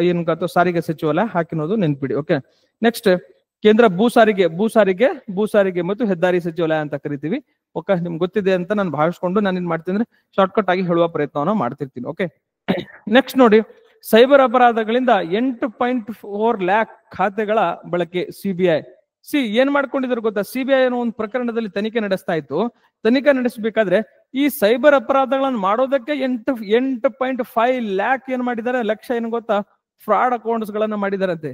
ಏನ್ ಸಾರಿಗೆ ಸಚಿವಾಲಯ ಹಾಕಿನೋದು ನೆನ್ಪಿಡಿ. ಓಕೆ, ನೆಕ್ಸ್ಟ್ ಕೇಂದ್ರ ಭೂ ಸಾರಿಗೆ ಮತ್ತು ಹೆದ್ದಾರಿ ಸಚಿವಾಲಯ ಅಂತ ಕರಿತೀವಿ. ಓಕೆ, ನಿಮ್ಗೆ ಗೊತ್ತಿದೆ ಅಂತ ನಾನು ಭಾವಿಸ್ಕೊಂಡು ನಾನು ಏನ್ ಮಾಡ್ತೀನಿ ಅಂದ್ರೆ ಶಾರ್ಟ್ಕಟ್ ಆಗಿ ಹೇಳುವ ಪ್ರಯತ್ನವನ್ನ ಮಾಡ್ತಿರ್ತೀನಿ. ಓಕೆ, ನೆಕ್ಸ್ಟ್ ನೋಡಿ, ಸೈಬರ್ ಅಪರಾಧಗಳಿಂದ 8.4 ಲ್ಯಾಕ್ ಖಾತೆಗಳ ಬಳಕೆ ಸಿಬಿಐ. ಏನ್ ಮಾಡ್ಕೊಂಡಿದ್ರು ಗೊತ್ತಾ, ಸಿಬಿಐ ಅನ್ನೋ ಒಂದು ಪ್ರಕರಣದಲ್ಲಿ ತನಿಖೆ ನಡೆಸ್ತಾ ಇತ್ತು. ತನಿಖೆ ನಡೆಸಬೇಕಾದ್ರೆ ಈ ಸೈಬರ್ ಅಪರಾಧಗಳನ್ನು ಮಾಡೋದಕ್ಕೆ 8.5 ಲ್ಯಾಕ್ ಏನ್ ಮಾಡಿದ್ದಾರೆ, ಲಕ್ಷ ಏನ್ ಗೊತ್ತಾ, ಫ್ರಾಡ್ ಅಕೌಂಟ್ಸ್ ಗಳನ್ನ ಮಾಡಿದಾರಂತೆ.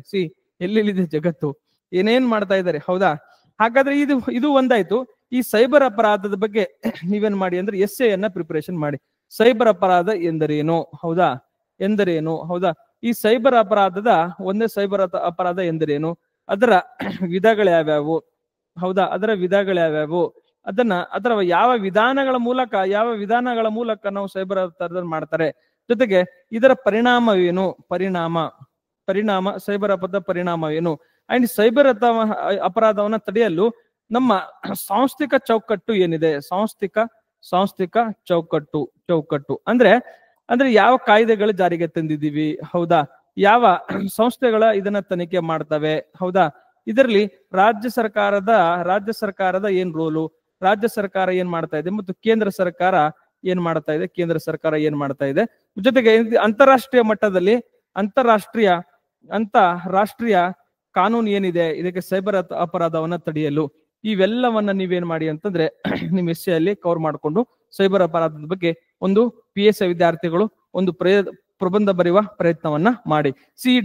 ಎಲ್ಲೆಲ್ಲಿದೆ ಜಗತ್ತು, ಏನೇನ್ ಮಾಡ್ತಾ ಇದ್ದಾರೆ. ಹೌದಾ, ಹಾಗಾದ್ರೆ ಇದು ಒಂದಾಯ್ತು. ಈ ಸೈಬರ್ ಅಪರಾಧದ ಬಗ್ಗೆ ನೀವೇನ್ ಮಾಡಿ ಅಂದ್ರೆ ಎಸ್ಸೆ ಅನ್ನ ಪ್ರಿಪರೇಷನ್ ಮಾಡಿ. ಸೈಬರ್ ಅಪರಾಧ ಎಂದರೇನು, ಹೌದಾ, ಎಂದರೇನು, ಹೌದಾ, ಈ ಸೈಬರ್ ಅಪರಾಧದ ಒಂದೇ ಸೈಬರ್ ಅಪರಾಧ ಎಂದರೇನು, ಅದರ ವಿಧಗಳು ಯಾವ್ಯಾವು, ಹೌದಾ, ಅದರ ವಿಧಗಳು ಯಾವ್ಯಾವು, ಅದರ ಯಾವ ವಿಧಾನಗಳ ಮೂಲಕ ನಾವು ಸೈಬರ್ ಅಪರಾಧ ಮಾಡ್ತಾರೆ, ಜೊತೆಗೆ ಇದರ ಪರಿಣಾಮವೇನು, ಪರಿಣಾಮ ಸೈಬರ್ ಅಪರಾಧ ಪರಿಣಾಮವೇನು, ಅಂಡ್ ಸೈಬರ್ ಅಪರಾಧವನ್ನ ತಡೆಯಲು ನಮ್ಮ ಸಾಂಸ್ಥಿಕ ಚೌಕಟ್ಟು ಏನಿದೆ, ಸಾಂಸ್ಥಿಕ ಚೌಕಟ್ಟು ಅಂದ್ರೆ ಯಾವ ಕಾಯ್ದೆಗಳು ಜಾರಿಗೆ ತಂದಿದ್ದೀವಿ, ಹೌದಾ, ಯಾವ ಸಂಸ್ಥೆಗಳ ಇದನ್ನ ತನಿಖೆ ಮಾಡ್ತವೆ, ಹೌದಾ, ಇದರಲ್ಲಿ ರಾಜ್ಯ ಸರ್ಕಾರದ ಏನ್ ರೋಲು, ರಾಜ್ಯ ಸರ್ಕಾರ ಏನ್ ಮಾಡ್ತಾ ಇದೆ ಮತ್ತು ಕೇಂದ್ರ ಸರ್ಕಾರ ಏನ್ ಮಾಡ್ತಾ ಇದೆ, ಜೊತೆಗೆ ಅಂತಾರಾಷ್ಟ್ರೀಯ ಮಟ್ಟದಲ್ಲಿ ಅಂತಾರಾಷ್ಟ್ರೀಯ ಕಾನೂನು ಏನಿದೆ ಇದಕ್ಕೆ ಸೈಬರ್ ಅಪರಾಧವನ್ನ ತಡೆಯಲು. ಇವೆಲ್ಲವನ್ನ ನೀವೇನ್ ಮಾಡಿ ಅಂತಂದ್ರೆ ನಿಮ್ ಎಸ್ಸೆ ಅಲ್ಲಿ ಕವರ್ ಮಾಡಿಕೊಂಡು ಸೈಬರ್ ಅಪರಾಧದ ಬಗ್ಗೆ ಒಂದು PSI ವಿದ್ಯಾರ್ಥಿಗಳು ಒಂದು ಪ್ರಬಂಧ ಬರೆಯುವ ಪ್ರಯತ್ನವನ್ನ ಮಾಡಿ.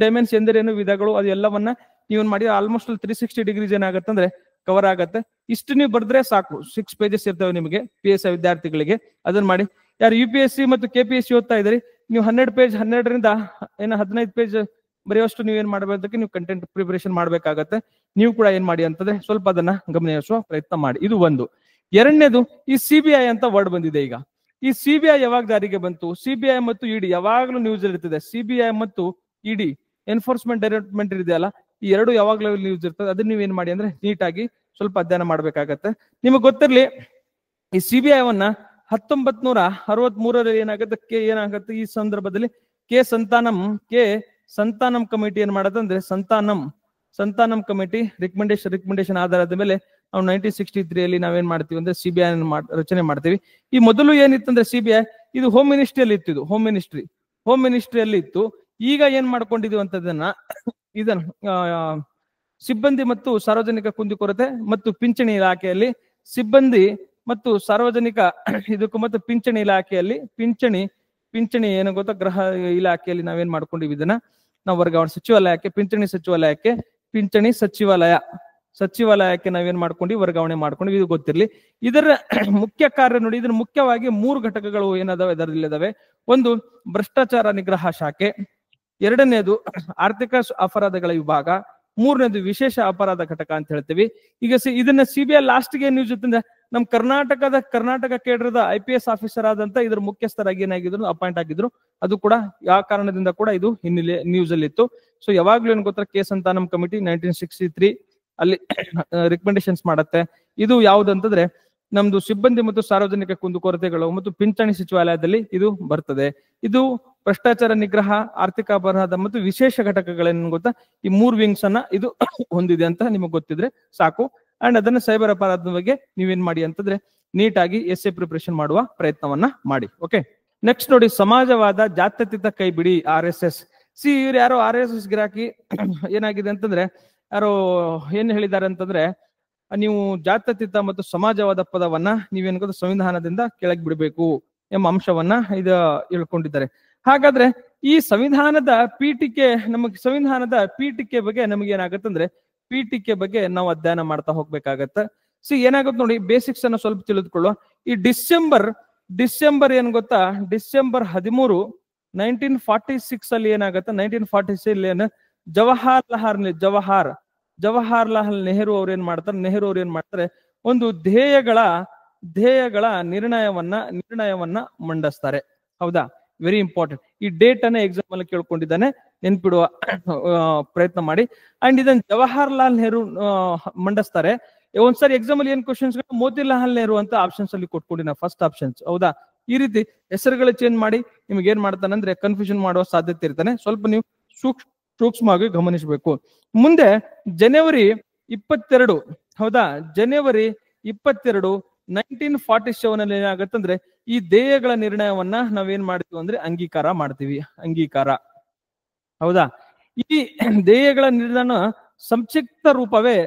ಡೈಮೆನ್ಸ್ ಎಂದರೇನು, ವಿಧಗಳು, ಅದು ಎಲ್ಲವನ್ನ ನೀವೇನ್ ಮಾಡಿ ಆಲ್ಮೋಸ್ಟ್ 360 ಡಿಗ್ರೀಸ್ ಏನಾಗತ್ತಂದ್ರೆ ಕವರ್ ಆಗತ್ತೆ. ಇಷ್ಟು ನೀವು ಬರೆದ್ರೆ ಸಾಕು, 6 ಪೇಜಸ್ ಇರ್ತವೆ ನಿಮಗೆ PSI ವಿದ್ಯಾರ್ಥಿಗಳಿಗೆ. ಅದನ್ನ ಮಾಡಿ. ಯಾರು UPSC ಮತ್ತು KPSC ಓದ್ತಾ ಇದ್ರಿ, ನೀವು 12 ಪೇಜ್ 12ರಿಂದ 15 ಪೇಜ್ ಬರೆಯುವಷ್ಟು ನೀವೇನ್ ಮಾಡಬೇಕು, ನೀವು ಕಂಟೆಂಟ್ ಪ್ರಿಪರೇಷನ್ ಮಾಡ್ಬೇಕಾಗತ್ತೆ. ನೀವು ಕೂಡ ಏನ್ ಮಾಡಿ ಅಂತಂದ್ರೆ ಸ್ವಲ್ಪ ಅದನ್ನ ಗಮನಿಸುವ ಪ್ರಯತ್ನ ಮಾಡಿ. ಇದು ಒಂದು. ಎರಡನೇದು, ಈ CBI ಅಂತ ವರ್ಡ್ ಬಂದಿದೆ ಈಗ. ಈ CBI ಯಾವಾಗ ಜಾರಿಗೆ ಬಂತು? CBI ಮತ್ತು ED ಯಾವಾಗ್ಲೂ ನ್ಯೂಸ್ ಇರ್ತದೆ. CBI ಮತ್ತು ED ಎನ್ಫೋರ್ಸ್ಮೆಂಟ್ ಡೈರೆಕ್ಟರೇಟ್ ಇದೆಯಲ್ಲ, ಈ ಎರಡು ಯಾವಾಗ್ಲೂ ನ್ಯೂಸ್ ಇರ್ತದೆ. ಅದನ್ನ ನೀವೇನ್ ಮಾಡಿ ಅಂದ್ರೆ ನೀಟಾಗಿ ಸ್ವಲ್ಪ ಅಧ್ಯಯನ ಮಾಡ್ಬೇಕಾಗತ್ತೆ. ನಿಮಗೆ ಗೊತ್ತಿರ್ಲಿ, ಈ CBI-ವನ್ನ 1963ರಲ್ಲಿ ಏನಾಗತ್ತೆ ಈ ಸಂದರ್ಭದಲ್ಲಿ ಕೆ ಸಂತಾನಂ ಕಮಿಟಿ ಏನ್ ಮಾಡದಂದ್ರೆ ಸಂತಾನಂ ಕಮಿಟಿ ರಿಕಮೆಂಡೇಶನ್ ಆಧಾರದ ಮೇಲೆ ನಾವು 1963 ನಾವೇನ್ ಮಾಡ್ತೀವಿ ಅಂದ್ರೆ CBI ರಚನೆ ಮಾಡ್ತೀವಿ. ಈ ಮೊದಲು ಏನಿತ್ತಂದ್ರೆ CBI ಇದು ಹೋಮ್ ಮಿನಿಸ್ಟ್ರಿಯಲ್ಲಿ ಇತ್ತು. ಇದು ಹೋಮ್ ಮಿನಿಸ್ಟ್ರಿಯಲ್ಲಿ ಇತ್ತು. ಈಗ ಏನ್ ಮಾಡ್ಕೊಂಡಿದೀವಿ ಅಂತದನ್ನ ಸಿಬ್ಬಂದಿ ಮತ್ತು ಸಾರ್ವಜನಿಕ ಕುಂದುಕೊರತೆ ಮತ್ತು ಪಿಂಚಣಿ ಇಲಾಖೆಯಲ್ಲಿ ಸಿಬ್ಬಂದಿ ಮತ್ತು ಸಾರ್ವಜನಿಕ ಇದಕ್ಕೂ ಮತ್ತು ಪಿಂಚಣಿ ಇಲಾಖೆಯಲ್ಲಿ ಪಿಂಚಣಿ ಏನು ಗೊತ್ತಾ, ಗೃಹ ಇಲಾಖೆಯಲ್ಲಿ ನಾವೇನ್ ಮಾಡ್ಕೊಂಡಿವಿ ಇದನ್ನ ನಾವು ವರ್ಗಾವಣೆ ಸಚಿವಾಲಯಕ್ಕೆ, ಪಿಂಚಣಿ ಸಚಿವಾಲಯಕ್ಕೆ ನಾವೇನ್ ಮಾಡ್ಕೊಂಡು ವರ್ಗಾವಣೆ ಮಾಡ್ಕೊಂಡು ಇದು ಗೊತ್ತಿರ್ಲಿ. ಇದರ ಮುಖ್ಯ ಕಾರ್ಯ ನೋಡಿ, ಇದ್ರ ಮುಖ್ಯವಾಗಿ 3 ಘಟಕಗಳು ಏನದಾವೆ ಇದರಲ್ಲಿದಾವೆ. ಒಂದು ಭ್ರಷ್ಟಾಚಾರ ನಿಗ್ರಹ ಶಾಖೆ, ಎರಡನೇದು ಆರ್ಥಿಕ ಅಪರಾಧಗಳ ವಿಭಾಗ, ಮೂರನೇದು ವಿಶೇಷ ಅಪರಾಧ ಘಟಕ ಅಂತ ಹೇಳ್ತೀವಿ. ಈಗ ಇದನ್ನ CBI ಲಾಸ್ಟ್ಗೆ ಏನ್ ನ್ಯೂಸ್ ಇತ್ತಂದ್ರೆ ನಮ್ ಕರ್ನಾಟಕ ಕೇಂದ್ರದ IPS ಆಫೀಸರ್ ಆದಂತ ಇದ್ರ ಮುಖ್ಯಸ್ಥರಾಗಿ ಏನಾಗಿದ್ರು ಅಪಾಯಿಂಟ್ ಆಗಿದ್ರು. ಅದು ಕೂಡ ಯಾವ ಕಾರಣದಿಂದ ಕೂಡ ಇದು ಹಿನ್ನೆಲೆ ನ್ಯೂಸ್ ಅಲ್ಲಿ ಇತ್ತು. ಸೊ ಯಾವಾಗ್ಲೂ ಏನ್ ಗೊತ್ತಾ, ಕೆ ಸಂತಾನಂ ಕಮಿಟಿ 1963 ಅಲ್ಲಿ ರಿಕಮೆಂಡೇಶನ್ಸ್ ಮಾಡತ್ತೆ. ಇದು ಯಾವ್ದಂತಂದ್ರೆ ನಮ್ದು ಸಿಬ್ಬಂದಿ ಮತ್ತು ಸಾರ್ವಜನಿಕ ಕುಂದುಕೊರತೆಗಳು ಮತ್ತು ಪಿಂಚಣಿ ಸಚಿವಾಲಯದಲ್ಲಿ ಇದು ಬರ್ತದೆ. ಇದು ಭ್ರಷ್ಟಾಚಾರ ನಿಗ್ರಹ, ಆರ್ಥಿಕ ಅಪರಾಧ ಮತ್ತು ವಿಶೇಷ ಘಟಕಗಳೇನು ಗೊತ್ತಾ, ಈ 3 ವಿಂಗ್ಸ್ ಅನ್ನ ಇದು ಹೊಂದಿದೆ ಅಂತ ನಿಮಗೆ ಗೊತ್ತಿದ್ರೆ ಸಾಕು. ಅಂಡ್ ಅದನ್ನ ಸೈಬರ್ ಅಪರಾಧದ ಬಗ್ಗೆ ನೀವೇನ್ ಮಾಡಿ ಅಂತಂದ್ರೆ ನೀಟಾಗಿ ಎಸ್ಸೆ ಪ್ರಿಪರೇಷನ್ ಮಾಡುವ ಪ್ರಯತ್ನವನ್ನ ಮಾಡಿ. ಓಕೆ, ನೆಕ್ಸ್ಟ್ ನೋಡಿ, ಸಮಾಜವಾದ ಜಾತ್ಯತೀತ ಕೈ ಬಿಡಿ RSS. ಇವ್ರು ಯಾರೋ RSS ಗಿರಾಕಿ ಏನಾಗಿದೆ ಅಂತಂದ್ರೆ ಯಾರೋ ಏನ್ ಹೇಳಿದ್ದಾರೆ ಅಂತಂದ್ರೆ, ನೀವು ಜಾತ್ಯತೀತ ಮತ್ತು ಸಮಾಜವಾದ ಪದವನ್ನ ನೀವೇನ್ ಗೊತ್ತಾ ಸಂವಿಧಾನದಿಂದ ಕೆಳಗೆ ಬಿಡಬೇಕು ಎಂಬ ಅಂಶವನ್ನ ಇದು ಹೇಳ್ಕೊಂಡಿದ್ದಾರೆ. ಹಾಗಾದ್ರೆ ಈ ಸಂವಿಧಾನದ ಪೀಠಿಕೆ ಬಗ್ಗೆ ನಮಗೆ ಏನಾಗತ್ತಂದ್ರೆ ಪೀಠಿಕೆ ಬಗ್ಗೆ ನಾವು ಅಧ್ಯಯನ ಮಾಡ್ತಾ ಹೋಗ್ಬೇಕಾಗತ್ತೆ. ಏನಾಗುತ್ತೆ ನೋಡಿ, ಬೇಸಿಕ್ಸ್ ಅನ್ನ ಸ್ವಲ್ಪ ತಿಳಿದುಕೊಳ್ಳುವ. ಈ ಡಿಸೆಂಬರ್ ಏನ್ ಗೊತ್ತಾ, ಡಿಸೆಂಬರ್ 13 1946 ಅಲ್ಲಿ ಏನಾಗತ್ತೆ, 1946 ಏನು ಜವಾಹರ್ಲಾಲ್ ನೆಹರು ಅವ್ರು ಏನ್ ಮಾಡ್ತಾರೆ, ಒಂದು ಧ್ಯೇಯಗಳ ನಿರ್ಣಯವನ್ನ ಮಂಡಿಸ್ತಾರೆ. ಹೌದಾ, ವೆರಿ ಇಂಪಾರ್ಟೆಂಟ್. ಈ ಡೇಟ್ ಅನ್ನ ಎಕ್ಸಾಮ್ ಅಲ್ಲಿ ಕೇಳ್ಕೊಂಡಿದ್ದಾನೆ, ನೆನ್ಪಿಡುವ ಪ್ರಯತ್ನ ಮಾಡಿ. ಅಂಡ್ ಇದನ್ನ ಜವಾಹರ್ಲಾಲ್ ನೆಹರು ಮಂಡಿಸ್ತಾರೆ. ಒಂದ್ಸರಿ ಎಕ್ಸಾಮ್ ಅಲ್ಲಿ ಏನ್ ಕ್ವಶನ್ಸ್ ಮೋತಿಲಾಲ್ ನೆಹರು ಅಂತ ಆಪ್ಷನ್ಸ್ ಅಲ್ಲಿ ಕೊಟ್ಕೊಂಡಿನ ಫಸ್ಟ್ ಆಪ್ಷನ್ಸ್. ಹೌದಾ, ಈ ರೀತಿ ಹೆಸರುಗಳು ಚೇಂಜ್ ಮಾಡಿ ನಿಮ್ಗೆ ಏನ್ ಮಾಡ್ತಾನೆ ಅಂದ್ರೆ ಕನ್ಫ್ಯೂಷನ್ ಮಾಡುವ ಸಾಧ್ಯತೆ ಇರ್ತಾನೆ. ಸ್ವಲ್ಪ ನೀವು ಸೂಕ್ಷ್ಮವಾಗಿ ಗಮನಿಸಬೇಕು. ಮುಂದೆ ಜನವರಿ 22, ಹೌದಾ, ಜನವರಿ 22 1947 ಅಲ್ಲಿ ಏನಾಗತ್ತಂದ್ರೆ ಈ ಧ್ಯೇಯಗಳ ನಿರ್ಣಯವನ್ನ ನಾವೇನ್ ಮಾಡ್ತೀವಿ ಅಂದ್ರೆ ಅಂಗೀಕಾರ ಮಾಡ್ತೀವಿ. ಅಂಗೀಕಾರ, ಹೌದಾ? ಈ ಧ್ಯೇಯಗಳ ನಿರ್ಣಯ ಸಂಕ್ಷಿಪ್ತ ರೂಪವೇ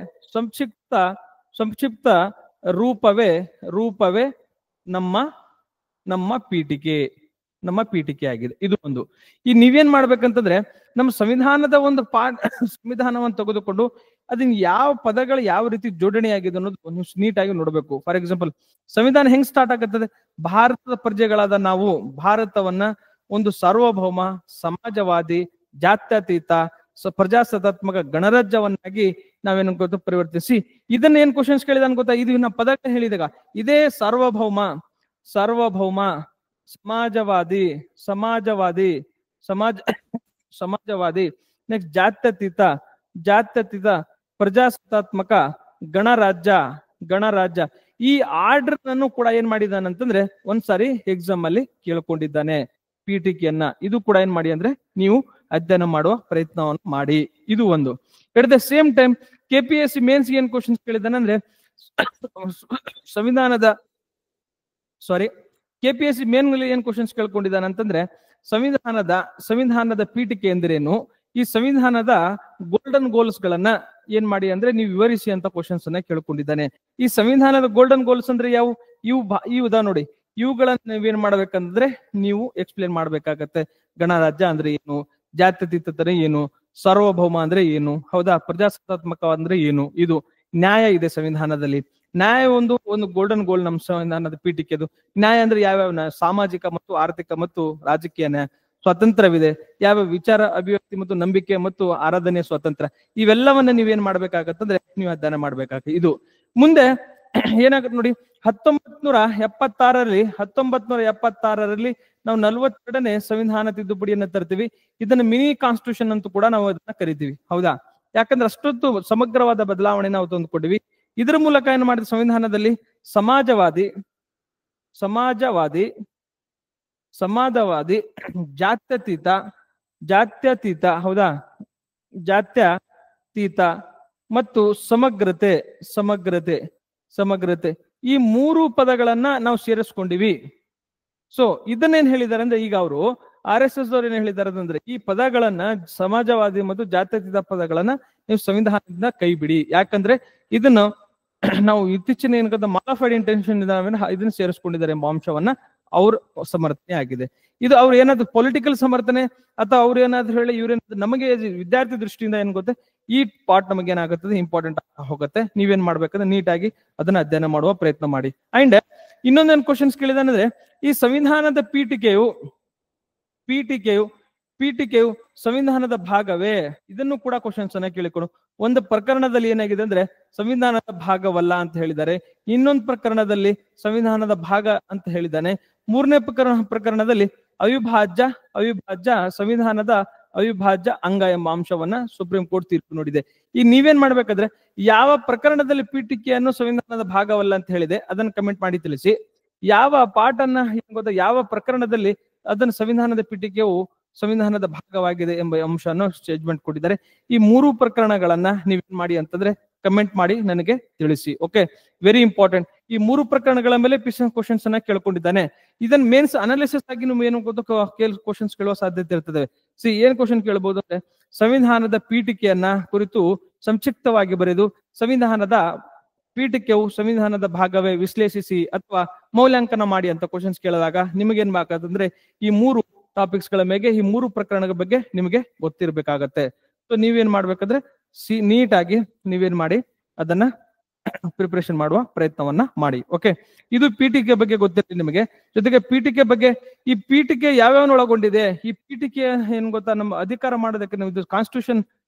ನಮ್ಮ ಪೀಠಿಕೆ ಆಗಿದೆ. ಇದು ಒಂದು. ಈ ನೀವೇನ್ ಮಾಡ್ಬೇಕಂತಂದ್ರೆ ನಮ್ಮ ಸಂವಿಧಾನದ ಒಂದು ಸಂವಿಧಾನವನ್ನು ತೆಗೆದುಕೊಂಡು ಅದನ್ನ ಯಾವ ಪದಗಳು ಯಾವ ರೀತಿ ಜೋಡಣೆ ಆಗಿದೆ ಅನ್ನೋದು ನೀಟಾಗಿ ನೋಡ್ಬೇಕು. ಫಾರ್ ಎಕ್ಸಾಂಪಲ್, ಸಂವಿಧಾನ ಹೆಂಗ್ ಸ್ಟಾರ್ಟ್ ಆಗತ್ತದೆ? ಭಾರತದ ಪ್ರಜೆಗಳಾದ ನಾವು ಭಾರತವನ್ನ ಒಂದು ಸಾರ್ವಭೌಮ, ಸಮಾಜವಾದಿ, ಜಾತ್ಯತೀತ, ಪ್ರಜಾಸತ್ತಾತ್ಮಕ ಗಣರಾಜ್ಯವನ್ನಾಗಿ ನಾವೇನು ಗೊತ್ತು ಪರಿವರ್ತಿಸಿ. ಇದನ್ನ ಏನ್ ಕ್ವಶನ್ಸ್ ಕೇಳಿದಾನ ಗೊತ್ತಾ? ಇದು ನಾ ಪದ ಹೇಳಿದಾಗ ಇದೇ ಸಾರ್ವಭೌಮ, ಸಮಾಜವಾದಿ, ನೆಕ್ಸ್ಟ್ ಜಾತ್ಯತೀತ, ಪ್ರಜಾಸತ್ತಾತ್ಮಕ, ಗಣರಾಜ್ಯ. ಈ ಆರ್ಡರ್ ಅನ್ನು ಕೂಡ ಏನ್ ಮಾಡಿದಾನಂತಂದ್ರೆ ಒಂದ್ಸಾರಿ ಎಕ್ಸಾಮ್ ಅಲ್ಲಿ ಕೇಳ್ಕೊಂಡಿದ್ದಾನೆ ಪೀಠಿಕೆಯನ್ನ. ಇದು ಕೂಡ ಏನ್ ಮಾಡಿ ಅಂದ್ರೆ ನೀವು ಅಧ್ಯಯನ ಮಾಡುವ ಪ್ರಯತ್ನವನ್ನು ಮಾಡಿ. ಇದು ಒಂದು. ಎಟ್ the same time KPSC mains ಏನ್ ಕ್ವಶನ್ಸ್ ಕೇಳಿದಾನೆ ಅಂದ್ರೆ KPSC ಮೇನ್ ಏನ್ ಕ್ವಶನ್ಸ್ ಕೇಳ್ಕೊಂಡಿದ್ದಾನೆ ಅಂತಂದ್ರೆ ಸಂವಿಧಾನದ ಪೀಠಿಕೆ ಎಂದರೇನು, ಈ ಸಂವಿಧಾನದ ಗೋಲ್ಡನ್ ಗೋಲ್ಸ್ ಗಳನ್ನ ಏನ್ ಮಾಡಿ ಅಂದ್ರೆ ನೀವು ವಿವರಿಸಿ ಅಂತ ಕ್ವಶನ್ಸ್ ಅನ್ನ ಕೇಳ್ಕೊಂಡಿದ್ದಾನೆ. ಈ ಸಂವಿಧಾನದ ಗೋಲ್ಡನ್ ಗೋಲ್ಸ್ ಅಂದ್ರೆ ಇವುದ ನೋಡಿ, ಇವುಗಳನ್ನ ನೀವೇನ್ ಮಾಡ್ಬೇಕಂದ್ರೆ ನೀವು ಎಕ್ಸ್ಪ್ಲೇನ್ ಮಾಡ್ಬೇಕಾಗತ್ತೆ. ಗಣರಾಜ್ಯ ಅಂದ್ರೆ ಏನು, ಜಾತ್ಯತೀತತೆ ಏನು, ಸಾರ್ವಭೌಮ ಅಂದ್ರೆ ಏನು, ಹೌದಾ, ಪ್ರಜಾಸತ್ತಾತ್ಮಕ ಅಂದ್ರೆ ಏನು. ಇದು ನ್ಯಾಯ ಇದೆ ಸಂವಿಧಾನದಲ್ಲಿ. ನ್ಯಾಯ ಒಂದು ಗೋಲ್ಡನ್ ಗೋಲ್ ನಮ್ಮ ಸಂವಿಧಾನದ ಪೀಠಿಕೆದು. ನ್ಯಾಯ ಅಂದ್ರೆ ಯಾವ್ಯಾವ? ಸಾಮಾಜಿಕ ಮತ್ತು ಆರ್ಥಿಕ ಮತ್ತು ರಾಜಕೀಯ ನ್ಯಾಯ. ಸ್ವಾತಂತ್ರ್ಯವಿದೆ, ಯಾವ ವಿಚಾರ ಅಭಿವ್ಯಕ್ತಿ ಮತ್ತು ನಂಬಿಕೆ ಮತ್ತು ಆರಾಧನೆ ಸ್ವಾತಂತ್ರ್ಯ. ಇವೆಲ್ಲವನ್ನ ನೀವೇನ್ ಮಾಡ್ಬೇಕಾಗತ್ತಂದ್ರೆ ನೀವು ಅಧ್ಯಯನ ಮಾಡ್ಬೇಕಾಗತ್ತೆ. ಇದು ಮುಂದೆ ಏನಾಗುತ್ತೆ ನೋಡಿ, 1976ರಲ್ಲಿ ನಾವು 42ನೇ ಸಂವಿಧಾನ ತಿದ್ದುಪಡಿಯನ್ನ ತರ್ತೀವಿ. ಇದನ್ನ ಮಿನಿ ಕಾನ್ಸ್ಟಿಟ್ಯೂಷನ್ ಅಂತೂ ಕೂಡ ನಾವು ಅದನ್ನ ಕರಿತೀವಿ, ಹೌದಾ? ಯಾಕಂದ್ರೆ ಅಷ್ಟೊಂದು ಸಮಗ್ರವಾದ ಬದಲಾವಣೆ ನಾವು ತಂದುಕೊಟ್ಟಿವಿ. ಇದ್ರ ಮೂಲಕ ಏನ್ ಮಾಡಿದ ಸಂವಿಧಾನದಲ್ಲಿ ಸಮಾಜವಾದಿ, ಜಾತ್ಯತೀತ, ಹೌದಾ, ಜಾತ್ಯತೀತ ಮತ್ತು ಸಮಗ್ರತೆ ಈ ಮೂರು ಪದಗಳನ್ನ ನಾವು ಸೇರಿಸ್ಕೊಂಡಿವಿ. ಸೊ ಇದನ್ನೇನ್ ಹೇಳಿದ್ದಾರೆ ಅಂದ್ರೆ, ಈಗ ಅವರು RSS ಅವ್ರು ಏನ್ ಹೇಳಿದ್ದಾರೆ ಅಂದ್ರೆ, ಈ ಪದಗಳನ್ನ ಸಮಾಜವಾದಿ ಮತ್ತು ಜಾತ್ಯತೀತ ಪದಗಳನ್ನ ನೀವು ಸಂವಿಧಾನದಿಂದ ಕೈ ಬಿಡಿ. ಯಾಕಂದ್ರೆ ಇದನ್ನ ನಾವು ಇತ್ತೀಚಿನ ಏನಕ್ಕಂತ ಮಾಡಿಫೈಡ್ ಇಂಟೆನ್ಷನ್ ಇದನ್ನ ಸೇರಿಸ್ಕೊಂಡಿದ್ದಾರೆ ಎಂಬ ಅಂಶವನ್ನ ಅವ್ರ ಸಮರ್ಥನೆ ಆಗಿದೆ. ಇದು ಅವ್ರು ಏನಾದ್ರು ಪೊಲಿಟಿಕಲ್ ಸಮರ್ಥನೆ ಅಥವಾ ಅವ್ರು ಏನಾದ್ರು ಹೇಳಿ ಇವ್ರೇನಾದ್ರು ನಮಗೆ ವಿದ್ಯಾರ್ಥಿ ದೃಷ್ಟಿಯಿಂದ ಏನ್ ಗೊತ್ತೆ, ಈ ಪಾರ್ಟ್ ನಮಗೆ ಏನಾಗುತ್ತದೆ ಇಂಪಾರ್ಟೆಂಟ್ ಹೋಗುತ್ತೆ. ನೀವೇನ್ ಮಾಡ್ಬೇಕಂದ್ರೆ ನೀಟಾಗಿ ಅದನ್ನ ಅಧ್ಯಯನ ಮಾಡುವ ಪ್ರಯತ್ನ ಮಾಡಿ. ಅಂಡ್ ಇನ್ನೊಂದೇನ್ ಕ್ವಶನ್ಸ್ ಕೇಳಿದಾನಂದ್ರೆ, ಈ ಸಂವಿಧಾನದ ಪೀಠಿಕೆಯು ಸಂವಿಧಾನದ ಭಾಗವೇ? ಇದನ್ನು ಕೂಡ ಕ್ವಶನ್ಸ್ ಅನ್ನ ಕೇಳಿಕೊಂಡು, ಒಂದು ಪ್ರಕರಣದಲ್ಲಿ ಏನಾಗಿದೆ ಅಂದ್ರೆ ಸಂವಿಧಾನದ ಭಾಗವಲ್ಲ ಅಂತ ಹೇಳಿದ್ದಾರೆ, ಇನ್ನೊಂದು ಪ್ರಕರಣದಲ್ಲಿ ಸಂವಿಧಾನದ ಭಾಗ ಅಂತ ಹೇಳಿದ್ದಾನೆ, ಮೂರನೇ ಪ್ರಕರಣದಲ್ಲಿ ಅವಿಭಾಜ್ಯ ಸಂವಿಧಾನದ ಅವಿಭಾಜ್ಯ ಅಂಗ ಎಂಬ ಅಂಶವನ್ನ ಸುಪ್ರೀಂ ಕೋರ್ಟ್ ತೀರ್ಪು ನೋಡಿದೆ. ಈಗ ನೀವೇನ್ ಮಾಡ್ಬೇಕಾದ್ರೆ ಯಾವ ಪ್ರಕರಣದಲ್ಲಿ ಪೀಠಿಕೆಯನ್ನು ಸಂವಿಧಾನದ ಭಾಗವಲ್ಲ ಅಂತ ಹೇಳಿದೆ ಅದನ್ನ ಕಮೆಂಟ್ ಮಾಡಿ ತಿಳಿಸಿ. ಯಾವ ಪಾಠನ್ನ ಯಾವ ಪ್ರಕರಣದಲ್ಲಿ ಅದನ್ನ ಸಂವಿಧಾನದ ಪೀಠಿಕೆಯು ಸಂವಿಧಾನದ ಭಾಗವಾಗಿದೆ ಎಂಬ ಅಂಶವನ್ನು ಸ್ಟೇಟ್ಮೆಂಟ್ ಕೊಟ್ಟಿದ್ದಾರೆ. ಈ ಮೂರು ಪ್ರಕರಣಗಳನ್ನ ನೀವೇನ್ ಮಾಡಿ ಅಂತಂದ್ರೆ ಕಮೆಂಟ್ ಮಾಡಿ ನನಗೆ ತಿಳಿಸಿ. Okay, very important. ಈ ಮೂರು ಪ್ರಕರಣಗಳ ಮೇಲೆ ಕ್ವಶನ್ಸ್ ಅನ್ನ ಕೇಳ್ಕೊಂಡಿದ್ದಾನೆ. ಇದನ್ನ ಮೇನ್ಸ್ ಅನಾಲಿಸಿಸ್ ಆಗಿ ನೀವು ಏನು ಕ್ವಶನ್ಸ್ ಕೇಳುವ ಸಾಧ್ಯತೆ ಇರ್ತದೆ. ಏನ್ ಕ್ವಶನ್ ಕೇಳಬಹುದು ಅಂದ್ರೆ, ಸಂವಿಧಾನದ ಪೀಠಿಕೆಯನ್ನ ಕುರಿತು ಸಂಕ್ಷಿಪ್ತವಾಗಿ ಬರೆದು ಸಂವಿಧಾನದ ಪೀಠಿಕೆಯು ಸಂವಿಧಾನದ ಭಾಗವೇ, ವಿಶ್ಲೇಷಿಸಿ ಅಥವಾ ಮೌಲ್ಯಾಂಕನ ಮಾಡಿ ಅಂತ ಕ್ವಶನ್ಸ್ ಕೇಳಿದಾಗ ನಿಮಗೇನ್ ಬೇಕಾದಂದ್ರೆ ಈ ಮೂರು ಟಾಪಿಕ್ಸ್ ಗಳ ಮೇಲೆ, ಈ ಮೂರು ಪ್ರಕರಣಗಳ ಬಗ್ಗೆ ನಿಮಗೆ ಗೊತ್ತಿರ್ಬೇಕಾಗತ್ತೆ. ಸೊ ನೀವೇನ್ ಮಾಡ್ಬೇಕಂದ್ರೆ ನೀಟಾಗಿ ನೀವೇನ್ ಮಾಡಿ ಅದನ್ನ ಪ್ರಿಪರೇಷನ್ ಮಾಡುವ ಪ್ರಯತ್ನವನ್ನ ಮಾಡಿ. ಓಕೆ, ಇದು ಪೀಠಿಕೆ ಬಗ್ಗೆ ಗೊತ್ತಿರಲಿ ನಿಮಗೆ. ಜೊತೆಗೆ ಪೀಠಿಕೆ ಬಗ್ಗೆ, ಈ ಪೀಠಿಕೆ ಯಾವ್ಯಾವ ಒಳಗೊಂಡಿದೆ, ಈ ಪೀಠಿಕೆ ಏನ್ ಗೊತ್ತಾ, ನಮ್ಮ ಅಧಿಕಾರ ಮಾಡೋದಕ್ಕೆ ನಾವು ಇದು ಕಾನ್ಸ್ಟಿಟ್ಯೂಷನ್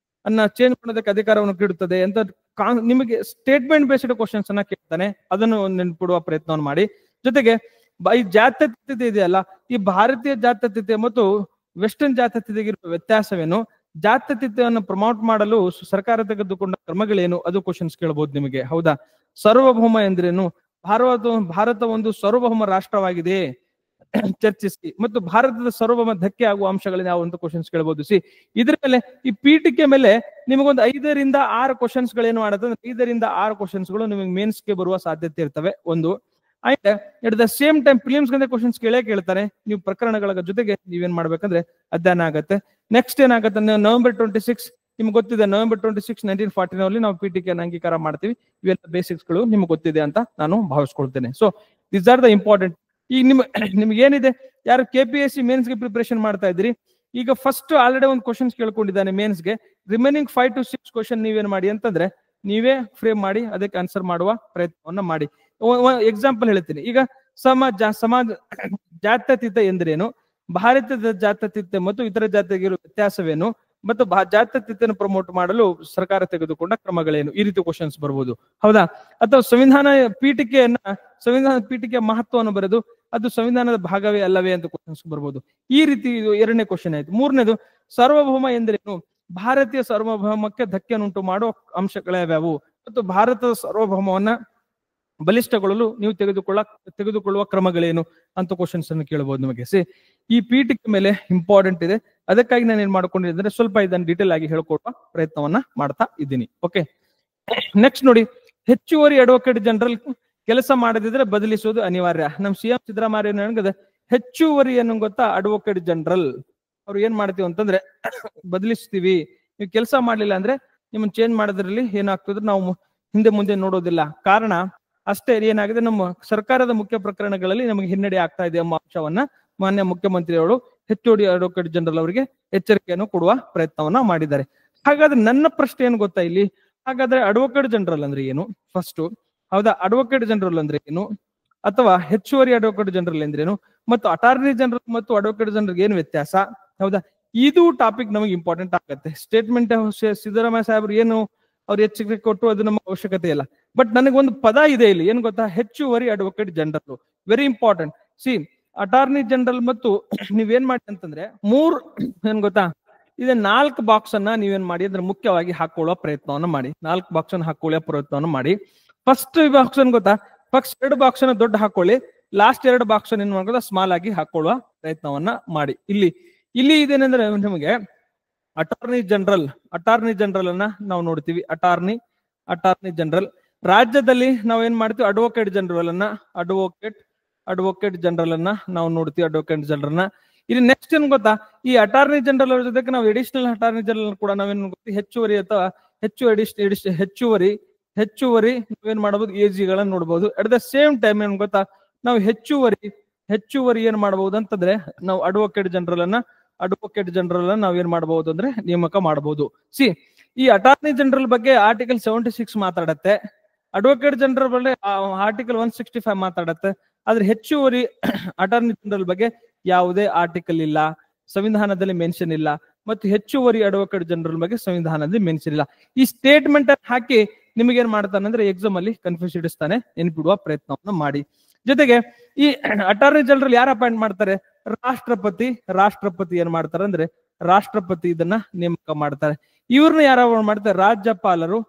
ಅನ್ನ ಚೇಂಜ್ ಮಾಡೋದಕ್ಕೆ ಅಧಿಕಾರವನ್ನು ನೀಡುತ್ತದೆ ಅಂತ ನಿಮಗೆ ಸ್ಟೇಟ್ಮೆಂಟ್ ಬೇಸ್ಡ್ ಕ್ವಶನ್ಸ್ ಅನ್ನ ಕೇಳ್ತಾನೆ. ಅದನ್ನು ನೆನ್ಪಿಡುವ ಪ್ರಯತ್ನವನ್ನು ಮಾಡಿ. ಜೊತೆಗೆ ಈ ಜಾತ್ಯತೀತತೆ ಇದೆಯಲ್ಲ, ಈ ಭಾರತೀಯ ಜಾತ್ಯತೀತೆ ಮತ್ತು ವೆಸ್ಟರ್ನ್ ಜಾತ್ಯತೀತೆಗೆ ಇರುವ ವ್ಯತ್ಯಾಸವೇನು, ಜಾತ್ಯತೀತೆಯನ್ನು ಪ್ರಮೋಟ್ ಮಾಡಲು ಸರ್ಕಾರ ತೆಗೆದುಕೊಂಡ ಕ್ರಮಗಳೇನು, ಅದು ಕ್ವಶನ್ಸ್ ಕೇಳಬಹುದು ನಿಮಗೆ. ಹೌದಾ, ಸಾರ್ವಭೌಮ ಎಂದ್ರೇನು, ಭಾರತ ಒಂದು ಸಾರ್ವಭೌಮ ರಾಷ್ಟ್ರವಾಗಿದೆ ಚರ್ಚಿಸಿ, ಮತ್ತು ಭಾರತದ ಸಾರ್ವಭೌಮ ಧಕ್ಕೆ ಆಗುವ ಅಂಶಗಳನ್ನ ಯಾವ ಅಂತ ಕ್ವಶನ್ಸ್ ಕೇಳಬಹುದು. ಇದ್ರ ಮೇಲೆ ಈ ಪೀಠಿಕೆ ಮೇಲೆ ನಿಮಗೊಂದು 5 ರಿಂದ 6 ಕ್ವಶನ್ಸ್ ಗಳೇನು ಮಾಡುತ್ತೆ, 5 ರಿಂದ 6 ಕ್ವಶನ್ಸ್ ಗಳು ನಿಮಗೆ ಮೇನ್ಸ್ಗೆ ಬರುವ ಸಾಧ್ಯತೆ ಇರ್ತವೆ. ಒಂದು and at the same time films ಗಂದೆ ಕ್ವಶನ್ಸ್ ಕೇಳ್ತಾನೆ. ನೀವು ಪ್ರಕರಣಗಳ ಜೊತೆಗೆ ನೀವೇನ್ ಮಾಡ್ಬೇಕಂದ್ರೆ ಅಧ್ಯಯನ ಆಗತ್ತೆ. ನೆಕ್ಸ್ಟ್ ಏನಾಗುತ್ತೆ, November 26 ನಿಮ್ಗೆ ಗೊತ್ತಿದೆ, November 26, 1940 ನಾವು PTK ಅಂಗೀಕಾರ ಮಾಡ್ತೀವಿ. ಇವೆಲ್ಲ ಬೇಸಿಕ್ಸ್ ಗಳು ನಿಮ್ಗೆ ಗೊತ್ತಿದೆ ಅಂತ ನಾನು ಭಾವಿಸ್ಕೊಳ್ತೇನೆ. So these are the important. ಈಗ ನಿಮ್ಗೆ ಏನಿದೆ, ಯಾರು KPSC ಮೇನ್ಸ್ಗೆ ಪ್ರಿಪರೇಷನ್ ಮಾಡ್ತಾ ಇದ್ರಿ, ಈಗ ಫಸ್ಟ್ ಆಲ್ರೆಡಿ ಒಂದು ಕ್ವಶನ್ಸ್ ಕೇಳ್ಕೊಂಡಿದ್ದಾನೆ ಮೇನ್ಸ್ಗೆ. ರಿಮೈನಿಂಗ್ 5 to 6 ಕ್ವಶನ್ ನೀವೇನ್ ಮಾಡಿ ಅಂತಂದ್ರೆ ನೀವೇ ಫ್ರೇಮ್ ಮಾಡಿ ಅದಕ್ಕೆ ಆನ್ಸರ್ ಮಾಡುವ ಪ್ರಯತ್ನವನ್ನ ಮಾಡಿ. ಎಕ್ಸಾಂಪಲ್ ಹೇಳ್ತೀನಿ. ಈಗ ಸಮಾಜ ಜಾತ್ಯತೀತ ಎಂದರೇನು, ಭಾರತದ ಜಾತ್ಯತೀತ ಮತ್ತು ಇತರ ಜಾತಿಗೆ ವ್ಯತ್ಯಾಸವೇನು, ಮತ್ತು ಜಾತ್ಯತೀತನ ಪ್ರಮೋಟ್ ಮಾಡಲು ಸರ್ಕಾರ ತೆಗೆದುಕೊಂಡ ಕ್ರಮಗಳೇನು, ಈ ರೀತಿ ಕ್ವಶನ್ಸ್ ಬರ್ಬೋದು. ಹೌದಾ? ಅಥವಾ ಸಂವಿಧಾನ ಪೀಠಿಕೆಯ ಮಹತ್ವವನ್ನು ಬರೆದು ಅದು ಸಂವಿಧಾನದ ಭಾಗವೇ ಅಲ್ಲವೇ ಅಂತ ಕ್ವಶನ್ಸ್ ಬರ್ಬೋದು. ಈ ರೀತಿ ಇದು 2ನೇ ಕ್ವಶನ್ ಆಯ್ತು. 3ನೇದು ಸಾರ್ವಭೌಮ ಎಂದರೇನು, ಭಾರತೀಯ ಸಾರ್ವಭೌಮಕ್ಕೆ ಧಕ್ಕೆಯನ್ನುಂಟು ಮಾಡುವ ಅಂಶಗಳ್ಯಾವ್ಯಾವು ಮತ್ತು ಭಾರತದ ಸಾರ್ವಭೌಮವನ್ನ ಬಲಿಷ್ಠಗೊಳ್ಳಲು ನೀವು ತೆಗೆದುಕೊಳ್ಳುವ ಕ್ರಮಗಳೇನು ಅಂತ ಕ್ವಶನ್ಸ್ ಅನ್ನು ಕೇಳಬಹುದು ನಿಮಗೆ. ಈ ಪೀಠಿಕೆ ಮೇಲೆ ಇಂಪಾರ್ಟೆಂಟ್ ಇದೆ. ಅದಕ್ಕಾಗಿ ನಾನು ಏನ್ ಮಾಡ್ಕೊಂಡಿದ್ರೆ ಸ್ವಲ್ಪ ಇದನ್ನು ಡೀಟೇಲ್ ಆಗಿ ಹೇಳ್ಕೊಡುವ ಪ್ರಯತ್ನವನ್ನ ಮಾಡ್ತಾ ಇದ್ದೀನಿ. ಓಕೆ, ನೆಕ್ಸ್ಟ್ ನೋಡಿ, ಹೆಚ್ಚುವರಿ ಅಡ್ವೊಕೇಟ್ ಜನರಲ್ ಕೆಲಸ ಮಾಡದಿದ್ರೆ ಬದಲಿಸುವುದು ಅನಿವಾರ್ಯ. ನಮ್ CM ಸಿದ್ದರಾಮಯ್ಯ ಹೆಚ್ಚುವರಿ ಏನು ಗೊತ್ತಾ, ಅಡ್ವೊಕೇಟ್ ಜನರಲ್ ಅವ್ರು ಏನ್ ಮಾಡ್ತೀವಿ ಅಂತಂದ್ರೆ ಬದಲಿಸ್ತೀವಿ. ನೀವು ಕೆಲಸ ಮಾಡ್ಲಿಲ್ಲ ಅಂದ್ರೆ ನಿಮ್ಮನ್ನ ಚೇಂಜ್ ಮಾಡೋದ್ರಲ್ಲಿ ಏನಾಗ್ತದ್ರೆ ನಾವು ಹಿಂದೆ ಮುಂದೆ ನೋಡೋದಿಲ್ಲ. ಕಾರಣ ಅಷ್ಟೇ, ಏನಾಗಿದೆ, ನಮ್ಮ ಸರ್ಕಾರದ ಮುಖ್ಯ ಪ್ರಕರಣಗಳಲ್ಲಿ ನಮಗೆ ಹಿನ್ನಡೆ ಆಗ್ತಾ ಇದೆ ಎಂಬ ಅಂಶವನ್ನ ಮಾನ್ಯ ಮುಖ್ಯಮಂತ್ರಿಯವರು ಹೆಚ್ಚುವರಿ ಅಡ್ವೊಕೇಟ್ ಜನರಲ್ ಅವರಿಗೆ ಎಚ್ಚರಿಕೆಯನ್ನು ಕೊಡುವ ಪ್ರಯತ್ನವನ್ನ ಮಾಡಿದ್ದಾರೆ. ಹಾಗಾದ್ರೆ ನನ್ನ ಪ್ರಶ್ನೆ ಏನು ಗೊತ್ತಾ ಇಲ್ಲಿ, ಹಾಗಾದ್ರೆ ಅಡ್ವೊಕೇಟ್ ಜನರಲ್ ಅಂದ್ರೆ ಏನು ಫಸ್ಟ್? ಹೌದಾ, ಅಡ್ವೊಕೇಟ್ ಜನರಲ್ ಅಂದ್ರೆ ಏನು, ಅಥವಾ ಹೆಚ್ಚುವರಿ ಅಡ್ವೊಕೇಟ್ ಜನರಲ್ ಅಂದ್ರೇನು, ಮತ್ತು ಅಟಾರ್ನಿ ಜನರಲ್ ಮತ್ತು ಅಡ್ವೊಕೇಟ್ ಜನರಲ್ ಏನು ವ್ಯತ್ಯಾಸ? ಹೌದಾ, ಇದು ಟಾಪಿಕ್ ನಮಗೆ ಇಂಪಾರ್ಟೆಂಟ್ ಆಗುತ್ತೆ. ಸ್ಟೇಟ್ಮೆಂಟ್ ಸಿದ್ದರಾಮಯ್ಯ ಸಾಹೇಬ್ರು ಏನು ಅವ್ರು ಎಚ್ಚರಿಕೆ ಕೊಟ್ಟು ಅದು ನಮ್ಮ ಅವಶ್ಯಕತೆ ಇಲ್ಲ. ಬಟ್ ನನಗೊಂದು ಪದ ಇದೆ ಇಲ್ಲಿ, ಏನ್ ಗೊತ್ತಾ, ಹೆಚ್ಚುವರಿ advocate general. Very important. Attorney general ಮತ್ತು ನೀವೇನ್ ಮಾಡಿ ಅಂತಂದ್ರೆ ಏನ್ ಗೊತ್ತಾ, ಇದೆ 4 ಬಾಕ್ಸ್ ಅನ್ನ ನೀವೇನ್ ಮಾಡಿ ಅಂದ್ರೆ ಮುಖ್ಯವಾಗಿ ಹಾಕೊಳ್ಳುವ ಪ್ರಯತ್ನವನ್ನ ಮಾಡಿ. 4 ಬಾಕ್ಸ್ ಅನ್ನು ಹಾಕೊಳ್ಳುವ ಪ್ರಯತ್ನವನ್ನ ಮಾಡಿ. ಫಸ್ಟ್ ಬಾಕ್ಸ್ ಅನ್ ಗೊತ್ತಾ, ಫಸ್ಟ್ 2 ಬಾಕ್ಸ್ ಅನ್ನ ದೊಡ್ಡ ಹಾಕೊಳ್ಳಿ, ಲಾಸ್ಟ್ 2 ಬಾಕ್ಸ್ ಅನ್ನ ಏನ್ ಮಾಡ್ಕೋದ ಸ್ಮಾಲ್ ಆಗಿ ಹಾಕೊಳ್ಳುವ ಪ್ರಯತ್ನವನ್ನ ಮಾಡಿ. ಇಲ್ಲಿ ಇದೇನಂದ್ರೆ ನಿಮಗೆ ಅಟಾರ್ನಿ ಜನರಲ್ ಅನ್ನ ನಾವು ನೋಡ್ತೀವಿ. ಅಟಾರ್ನಿ ಜನರಲ್ ರಾಜ್ಯದಲ್ಲಿ ನಾವು ಏನ್ ಮಾಡ್ತೀವಿ, ಅಡ್ವೊಕೇಟ್ ಜನರಲ್ ಅನ್ನ ನಾವು ನೋಡ್ತೀವಿ. ಅಡ್ವೊಕೇಟ್ ಜನರಲ್ ನ ಇಲ್ಲಿ ನೆಕ್ಸ್ಟ್ ಏನ್ ಗೊತ್ತಾ, ಈ ಅಟಾರ್ನಿ ಜನರಲ್ ಅವ್ರ ಜೊತೆಗೆ ನಾವು ಅಡಿಷನಲ್ ಅಟಾರ್ನಿ ಜನರಲ್ ಕೂಡ ನಾವೇನ್ ಗೊತ್ತಿ ಹೆಚ್ಚುವರಿ ಅಥವಾ ಹೆಚ್ಚುವರಿ ನಾವೇನ್ ಮಾಡಬಹುದು, AG ಗಳನ್ನ ನೋಡಬಹುದು. ಅಟ್ ದ ಸೇಮ್ ಟೈಮ್ ಏನ್ ಗೊತ್ತಾ, ನಾವು ಹೆಚ್ಚುವರಿ ಏನ್ ಮಾಡಬಹುದು ಅಂತಂದ್ರೆ ನಾವು ಅಡ್ವೊಕೇಟ್ ಜನರಲ್ ಅನ್ನ ನಾವ್ ಏನ್ ಮಾಡಬಹುದು ಅಂದ್ರೆ ನೇಮಕ ಮಾಡಬಹುದು. ಈ ಅಟಾರ್ನಿ ಜನರಲ್ ಬಗ್ಗೆ ಆರ್ಟಿಕಲ್ 76 ಮಾತಾಡತ್ತೆ, ಅಡ್ವೊಕೇಟ್ ಜನರಲ್ ಬಗ್ಗೆ ಆರ್ಟಿಕಲ್ 165 ಮಾತಾಡತ್ತೆ. ಆದ್ರೆ ಹೆಚ್ಚುವರಿ ಅಟಾರ್ನಿ ಜನರಲ್ ಬಗ್ಗೆ ಯಾವುದೇ ಆರ್ಟಿಕಲ್ ಇಲ್ಲ, ಸಂವಿಧಾನದಲ್ಲಿ ಮೆನ್ಷನ್ ಇಲ್ಲ, ಮತ್ತು ಹೆಚ್ಚುವರಿ ಅಡ್ವೊಕೇಟ್ ಜನರಲ್ ಬಗ್ಗೆ ಸಂವಿಧಾನದಲ್ಲಿ ಮೆನ್ಷನ್ ಇಲ್ಲ. ಈ ಸ್ಟೇಟ್ಮೆಂಟ್ ಅನ್ನು ಹಾಕಿ ನಿಮಗೆ ಏನ್ ಮಾಡ್ತಾನೆ ಅಂದ್ರೆ ಎಕ್ಸಾಮ್ ಅಲ್ಲಿ ಕನ್ಫ್ಯೂಸ್ ಇಡಿಸ್ತಾನೆ. ನೆನ್ಪಿಡುವ ಪ್ರಯತ್ನವನ್ನು ಮಾಡಿ. ಜೊತೆಗೆ ಈ ಅಟಾರ್ನಿ ಜನರಲ್ ಯಾರು ಅಪಾಯಿಂಟ್ ಮಾಡ್ತಾರೆ, ರಾಷ್ಟ್ರಪತಿ ಏನ್ ಮಾಡ್ತಾರೆ ಅಂದ್ರೆ ರಾಷ್ಟ್ರಪತಿ ಇದನ್ನ ನೇಮಕ ಮಾಡ್ತಾರೆ. ಇವ್ರನ್ನ ಯಾರು ಮಾಡ್ತಾರೆ, ರಾಜ್ಯಪಾಲರು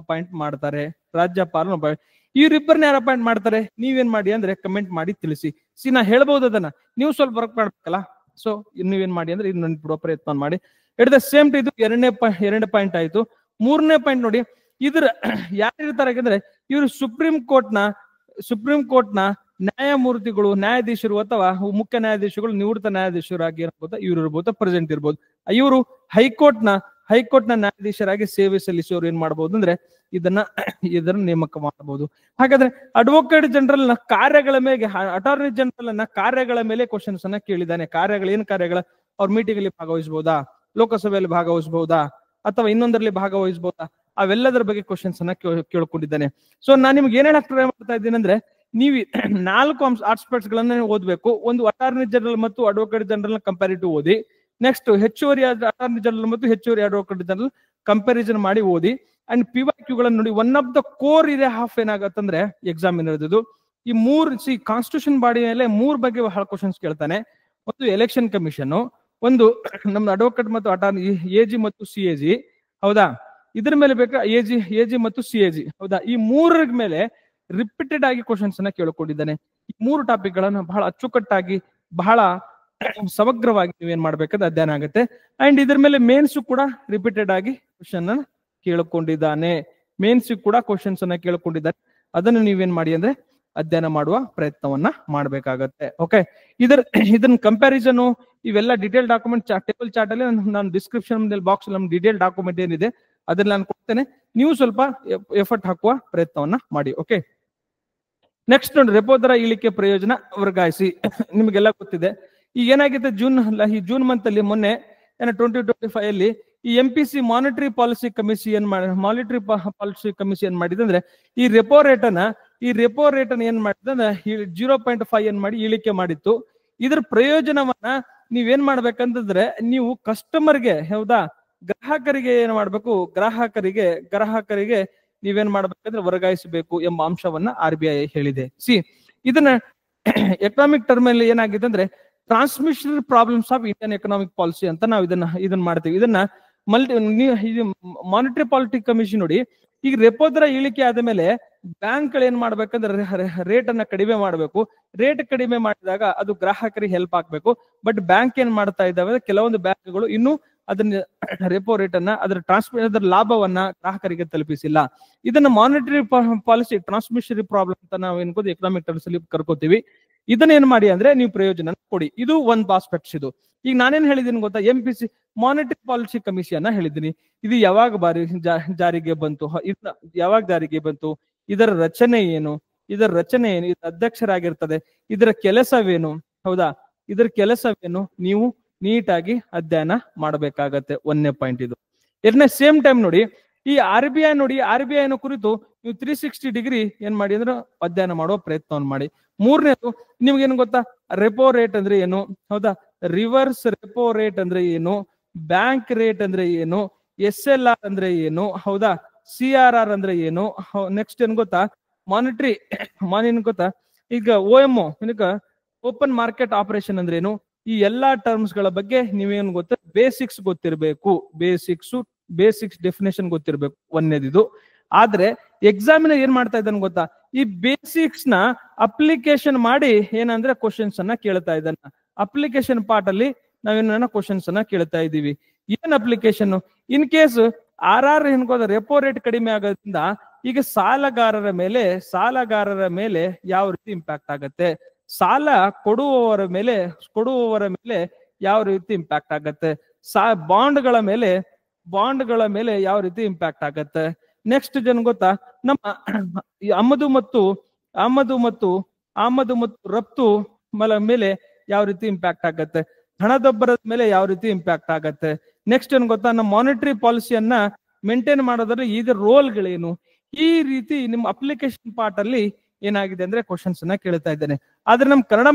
ಅಪಾಯಿಂಟ್ ಮಾಡ್ತಾರೆ. ಇವ್ರಿಬ್ಬರನ್ನ ಯಾರು ಅಪಾಯಿಂಟ್ ಮಾಡ್ತಾರೆ, ನೀವೇನ್ ಮಾಡಿ ಅಂದ್ರೆ ಕಮೆಂಟ್ ಮಾಡಿ ತಿಳಿಸಿ. ನಾ ಹೇಳ್ಬಹುದು ಅದನ್ನ, ನೀವು ಸ್ವಲ್ಪ ವರ್ಕ್ ಮಾಡ್ಬೇಕಲ್ಲ. ಸೊ ನೀವೇನ್ ಮಾಡಿ ಅಂದ್ರೆ ಇದನ್ನ ನೆನ್ಪಿಡುವ ಪ್ರಯತ್ನ ಮಾಡಿ. ಎಟ್ ದ ಸೇಮ್ ಟೈಮ್ ಇದು 2 ಪಾಯಿಂಟ್ ಆಯ್ತು. 3ನೇ ಪಾಯಿಂಟ್ ನೋಡಿ, ಇದ್ರ ಯಾರಿರ್ತಾರೆ ಅಂದ್ರೆ ಇವರು ಸುಪ್ರೀಂ ಕೋರ್ಟ್ ನ ನ್ಯಾಯಮೂರ್ತಿಗಳು, ನ್ಯಾಯಾಧೀಶರು ಅಥವಾ ಮುಖ್ಯ ನ್ಯಾಯಾಧೀಶಗಳು, ನಿವೃತ್ತ ನ್ಯಾಯಾಧೀಶರಾಗಿ ಇರ್ಬೋದು, ಇವ್ರು ಇರ್ಬೋದು, ಪ್ರೆಸೆಂಟ್ ಇರ್ಬೋದು. ಇವರು ಹೈಕೋರ್ಟ್ ನ ನ್ಯಾಯಾಧೀಶರಾಗಿ ಸೇವೆ ಸಲ್ಲಿಸೋರು ಏನ್ ಮಾಡಬಹುದು ಅಂದ್ರೆ ಇದನ್ನ ನೇಮಕ ಮಾಡಬಹುದು. ಹಾಗಾದ್ರೆ ಅಡ್ವೊಕೇಟ್ ಜನರಲ್ ನ ಕಾರ್ಯಗಳ ಮೇಲೆ, ಅಟಾರ್ನಿ ಜನರಲ್ ನ ಕಾರ್ಯಗಳ ಮೇಲೆ ಕ್ವಶನ್ಸ್ ಅನ್ನ ಕೇಳಿದ್ದಾನೆ. ಏನ್ ಕಾರ್ಯಗಳ, ಅವ್ರ ಮೀಟಿಂಗ್ ಅಲ್ಲಿ ಭಾಗವಹಿಸಬಹುದಾ, ಲೋಕಸಭೆಯಲ್ಲಿ ಭಾಗವಹಿಸಬಹುದಾ, ಅಥವಾ ಇನ್ನೊಂದರಲ್ಲಿ ಭಾಗವಹಿಸಬಹುದಾ, ಅವೆಲ್ಲದರ ಬಗ್ಗೆ ಕ್ವಶನ್ಸ್ ಅನ್ನ ಕೇಳ್ಕೊಂಡಿದ್ದಾನೆ. ಸೊ ನಾನು ನಿಮ್ಗೆ ಏನ್ ಹೇಳಕ್ ಟ್ರೈ ಮಾಡ್ತಾ ಇದ್ದೀನಿ ಅಂದ್ರೆ, ನೀವು 4 ಆಸ್ಪೆಕ್ಟ್ಸ್ ಗಳನ್ನ ಓದ್ಬೇಕು. ಒಂದು ಅಟಾರ್ನಿ ಜನರಲ್ ಮತ್ತು ಅಡ್ವೊಕೇಟ್ ಜನರಲ್ ನ ಕಂಪ್ಯಾರಿಟಿವ್ ಓದಿ. ನೆಕ್ಸ್ಟ್ ಹೆಚ್ಚುವರಿ ಅಟಾರ್ನಿ ಜನರಲ್ ಮತ್ತು ಹೆಚ್ಚುವರಿ ಅಡ್ವೊಕೇಟ್ ಜನರಲ್ ಕಂಪ್ಯಾರಿಸನ್ ಮಾಡಿ ಓದಿ. ಅಂಡ್ PYQ ಗಳನ್ನ ನೋಡಿ. ಒನ್ ಆಫ್ ದ ಕೋರ್ ಇದೆ ಹಾಫ್ ಏನಾಗತ್ತಂದ್ರೆ ಎಕ್ಸಾಮ್ ಇರೋದು ಈ 3 ಕಾನ್ಸ್ಟಿಟ್ಯೂಷನ್ ಬಾಡಿ ಮೇಲೆ 3 ಬಗ್ಗೆ ಬಹಳ ಕ್ವಶನ್ಸ್ ಕೇಳ್ತಾನೆ. ಒಂದು ಎಲೆಕ್ಷನ್ ಕಮಿಷನ್, ಒಂದು ನಮ್ಮ ಅಡ್ವೊಕೇಟ್ ಮತ್ತು ಅಟಾರ್ನಿ AG ಮತ್ತು CAG, ಹೌದಾ, ಇದ್ರ ಮೇಲೆ ಬೇಕಾ AG ಮತ್ತು CAG, ಹೌದಾ. ಈ 3 ಮೇಲೆ ರಿಪೀಟೆಡ್ ಆಗಿ ಕ್ವಶನ್ಸ್ ಅನ್ನ ಕೇಳ್ಕೊಂಡಿದ್ದಾನೆ. ಈ 3 ಟಾಪಿಕ್ ಗಳನ್ನ ಬಹಳ ಅಚ್ಚುಕಟ್ಟಾಗಿ, ಬಹಳ ಸಮಗ್ರವಾಗಿ ನೀವೇನ್ ಮಾಡ್ಬೇಕಾದ್ರೆ ಅಧ್ಯಯನ ಆಗುತ್ತೆ. ಅಂಡ್ ಇದ್ರ ಮೇಲೆ ಮೇನ್ಸ್ ಕೂಡ ರಿಪೀಟೆಡ್ ಆಗಿ ಕ್ವಶನ್ ಅನ್ನ ಕೇಳ್ಕೊಂಡಿದ್ದಾನೆ. ಅದನ್ನು ನೀವೇನ್ ಮಾಡಿ ಅಂದ್ರೆ ಅಧ್ಯಯನ ಮಾಡುವ ಪ್ರಯತ್ನವನ್ನ ಮಾಡಬೇಕಾಗತ್ತೆ. ಓಕೆ, ಇದನ್ನ ಕಂಪ್ಯಾರಿಸನ್ ಇವೆಲ್ಲ ಡಿಟೇಲ್ ಡಾಕ್ಯುಮೆಂಟ್ ಟೇಬಲ್ ಚಾರ್ಟ್ ಅಲ್ಲಿ ನಾನು ಡಿಸ್ಕ್ರಿಪ್ಷನ್ ಬಾಕ್ಸ್ ನಮ್ಮ ಡಿಟೇಲ್ ಡಾಕ್ಯುಮೆಂಟ್ ಏನಿದೆ ಅದನ್ನ ನಾನು ಕೊಡ್ತೇನೆ. ನೀವು ಸ್ವಲ್ಪ ಎಫರ್ಟ್ ಹಾಕುವ ಪ್ರಯತ್ನವನ್ನ ಮಾಡಿ. ಓಕೆ, ನೆಕ್ಸ್ಟ್ ನೋಡಿ, ರೆಪೋ ದರ ಇಳಿಕೆ ಪ್ರಯೋಜನ ವರ್ಗಾಯಿಸಿ. ನಿಮಗೆಲ್ಲ ಗೊತ್ತಿದೆ ಈಗ ಏನಾಗಿದೆ, ಜೂನ್ ಮಂತ್ ಅಲ್ಲಿ ಮೊನ್ನೆ 2025 ಅಲ್ಲಿ ಈ MPC ಮಾನಿಟರಿ ಪಾಲಿಸಿ ಕಮಿಷನ್ ಏನ್ ಮಾಡಿದೆ ಅಂದ್ರೆ ಈ ರೆಪೋ ರೇಟ್ ಅನ್ನ ಏನ್ ಮಾಡಿದೆ ಅಂದ್ರೆ 0.5 ಏನ್ ಮಾಡಿ ಇಳಿಕೆ ಮಾಡಿತ್ತು. ಇದ್ರ ಪ್ರಯೋಜನವನ್ನ ನೀವೇನ್ ಮಾಡ್ಬೇಕಂತಂದ್ರೆ ನೀವು ಕಸ್ಟಮರ್ಗೆ, ಹೌದಾ, ಗ್ರಾಹಕರಿಗೆ ಏನ್ ಮಾಡ್ಬೇಕು, ಗ್ರಾಹಕರಿಗೆ ನೀವೇನ್ ಮಾಡ್ಬೇಕಂದ್ರೆ ವರ್ಗಾಯಿಸಬೇಕು ಎಂಬ ಅಂಶವನ್ನ RBI ಹೇಳಿದೆ. ಇದನ್ನ ಎಕನಾಮಿಕ್ ಟರ್ಮ್ ಅಲ್ಲಿ ಏನಾಗಿದೆ ಅಂದ್ರೆ transmission problems of Indian economic policy ಅಂತ ನಾವು ಇದನ್ನ ಮಾಡ್ತೀವಿ. ಇದನ್ನ ಮಾನಿಟರಿ ಪಾಲಿಟಿ ಕಮಿಷನ್ ನೋಡಿ, ಈಗ ರೆಪೋ ದರ ಇಳಿಕೆ ಆದ ಮೇಲೆ ಬ್ಯಾಂಕ್ ಗಳು ಏನ್ ಮಾಡ್ಬೇಕಂದ್ರೆ ರೇಟ್ ಅನ್ನ ಕಡಿಮೆ ಮಾಡಬೇಕು. ರೇಟ್ ಕಡಿಮೆ ಮಾಡಿದಾಗ ಅದು ಗ್ರಾಹಕರಿಗೆ ಹೆಲ್ಪ್ ಆಗ್ಬೇಕು. ಬಟ್ ಬ್ಯಾಂಕ್ ಏನ್ ಮಾಡ್ತಾ ಇದ್ದಾವೆ, ಕೆಲವೊಂದು ಬ್ಯಾಂಕ್ಗಳು ಇನ್ನೂ ಅದನ್ನ ರೆಪೋ ರೇಟ್ ಅನ್ನ ಅದರ ಲಾಭವನ್ನ ಗ್ರಾಹಕರಿಗೆ ತಲುಪಿಸಿಲ್ಲ. ಇದನ್ನ ಮಾನಿಟರಿ ಪಾಲಿಸಿ ಟ್ರಾನ್ಸ್ಮಿಷನ್ ಪ್ರಾಬ್ಲಮ್ ಅಂತ ನಾವು ಏನ್ಕೋದು ಎಕನಾಮಿಕ್ ಟರ್ಮ್ಸ್ ಅಲ್ಲಿ ಕರ್ಕೋತೀವಿ. ಇದನ್ನ ಏನ್ ಮಾಡಿ ಅಂದ್ರೆ ನೀವು ಪ್ರಯೋಜನ ಕೊಡಿ. ಇದು ಒಂದು ಆಸ್ಪೆಕ್ಟ್ಸ್. ಇದು ಈಗ ನಾನೇನ್ ಹೇಳಿದೀನಿ ಗೊತ್ತಾ, MPC ಮಾನಿಟರಿ ಪಾಲಿಸಿ ಕಮಿಷನ್ ಹೇಳಿದ್ದೀನಿ. ಇದು ಯಾವಾಗ ಜಾರಿಗೆ ಬಂತು, ಯಾವಾಗ ಜಾರಿಗೆ ಬಂತು, ಇದರ ರಚನೆ ಏನು, ಇದರ ಅಧ್ಯಕ್ಷರಾಗಿರ್ತದೆ, ಇದರ ಕೆಲಸವೇನು, ಹೌದಾ, ಇದರ ಕೆಲಸವೇನು ನೀವು ನೀಟಾಗಿ ಅಧ್ಯಯನ ಮಾಡಬೇಕಾಗತ್ತೆ. 1ನೇ ಪಾಯಿಂಟ್ ಇದು. ಎರಡನೇ ಸೇಮ್ ಟೈಮ್ ನೋಡಿ, ಈ RBI ಕುರಿತು ನೀವು 360 ಡಿಗ್ರಿ ಏನ್ ಮಾಡಿ ಅಂದ್ರೆ ಅಧ್ಯಯನ ಮಾಡುವ ಪ್ರಯತ್ನವನ್ನು ಮಾಡಿ. ಮೂರನೇದು ನಿಮ್ಗೇನು ಗೊತ್ತಾ, ರೆಪೋ ರೇಟ್ ಅಂದ್ರೆ ಏನು, ಹೌದಾ, ರಿವರ್ಸ್ ರೆಪೋ ರೇಟ್ ಅಂದ್ರೆ ಏನು, ಬ್ಯಾಂಕ್ ರೇಟ್ ಅಂದ್ರೆ ಏನು, SLR ಅಂದ್ರೆ ಏನು, ಹೌದಾ, CRR ಅಂದ್ರೆ ಏನು, ನೆಕ್ಸ್ಟ್ ಏನ್ ಗೊತ್ತಾ, ಏನ್ ಗೊತ್ತಾ, ಈಗ OMO ಓಪನ್ ಮಾರ್ಕೆಟ್ ಆಪರೇಷನ್ ಅಂದ್ರೆ ಏನು, ಈ ಎಲ್ಲಾ ಟರ್ಮ್ಸ್ ಗಳ ಬಗ್ಗೆ ನೀವೇನು ಗೊತ್ತಾ, ಬೇಸಿಕ್ಸ್ ಗೊತ್ತಿರಬೇಕು. ಬೇಸಿಕ್ಸ್ ಡೆಫಿನೇಷನ್ ಗೊತ್ತಿರಬೇಕು, ಒಂದೇದಿದು. ಆದ್ರೆ ಎಕ್ಸಾಮಿನ ಏನ್ ಮಾಡ್ತಾ ಇದ್ದಾನೆ ಗೊತ್ತಾ, ಈ ಬೇಸಿಕ್ಸ್ ನ ಅಪ್ಲಿಕೇಶನ್ ಮಾಡಿ ಏನಂದ್ರೆ ಕ್ವಶನ್ಸ್ ಅನ್ನ ಕೇಳ್ತಾ ಇದ್ದಾನ. ಅಪ್ಲಿಕೇಶನ್ ಪಾರ್ಟ್ ಅಲ್ಲಿ ನಾವೇನ ಕ್ವಶನ್ಸ್ ಅನ್ನ ಕೇಳ್ತಾ ಇದೀವಿ. ಏನ್ ಅಪ್ಲಿಕೇಶನ್, ಇನ್ ಕೇಸ್ RR ಏನ್ಕೋದ ರೆಪೋ ರೇಟ್ ಕಡಿಮೆ ಆಗೋದ್ರಿಂದ ಈಗ ಸಾಲಗಾರರ ಮೇಲೆ ಯಾವ ರೀತಿ ಇಂಪ್ಯಾಕ್ಟ್ ಆಗತ್ತೆ, ಸಾಲ ಕೊಡುವವರ ಮೇಲೆ ಯಾವ ರೀತಿ ಇಂಪ್ಯಾಕ್ಟ್ ಆಗತ್ತೆ, ಬಾಂಡ್ಗಳ ಮೇಲೆ ಯಾವ ರೀತಿ ಇಂಪ್ಯಾಕ್ಟ್ ಆಗತ್ತೆ. ನೆಕ್ಸ್ಟ್ ಗೊತ್ತಾ, ನಮ್ಮ ಆಮದು ಮತ್ತು ರಫ್ತು ಮೇಲೆ ಯಾವ ರೀತಿ ಇಂಪ್ಯಾಕ್ಟ್ ಆಗತ್ತೆ, ಹಣದೊಬ್ಬರದ ಮೇಲೆ ಯಾವ ರೀತಿ ಇಂಪ್ಯಾಕ್ಟ್ ಆಗತ್ತೆ. ನೆಕ್ಸ್ಟ್ ಗೊತ್ತಾ, ನಮ್ಮ ಮಾನಿಟರಿ ಪಾಲಿಸಿಯನ್ನ ಮೇಂಟೈನ್ ಮಾಡೋದ್ರಲ್ಲಿ ಇದರ ರೋಲ್ಗಳೇನು. ಈ ರೀತಿ ನಿಮ್ಮ ಅಪ್ಲಿಕೇಶನ್ ಪಾರ್ಟ್ ಅಲ್ಲಿ ಏನಾಗಿದೆ ಅಂದ್ರೆ ಕ್ವಶನ್ಸ್ ಅನ್ನ ಕೇಳ್ತಾ ಇದ್ದೇನೆ. ಆದ್ರೆ ನಮ್ ಕನ್ನಡ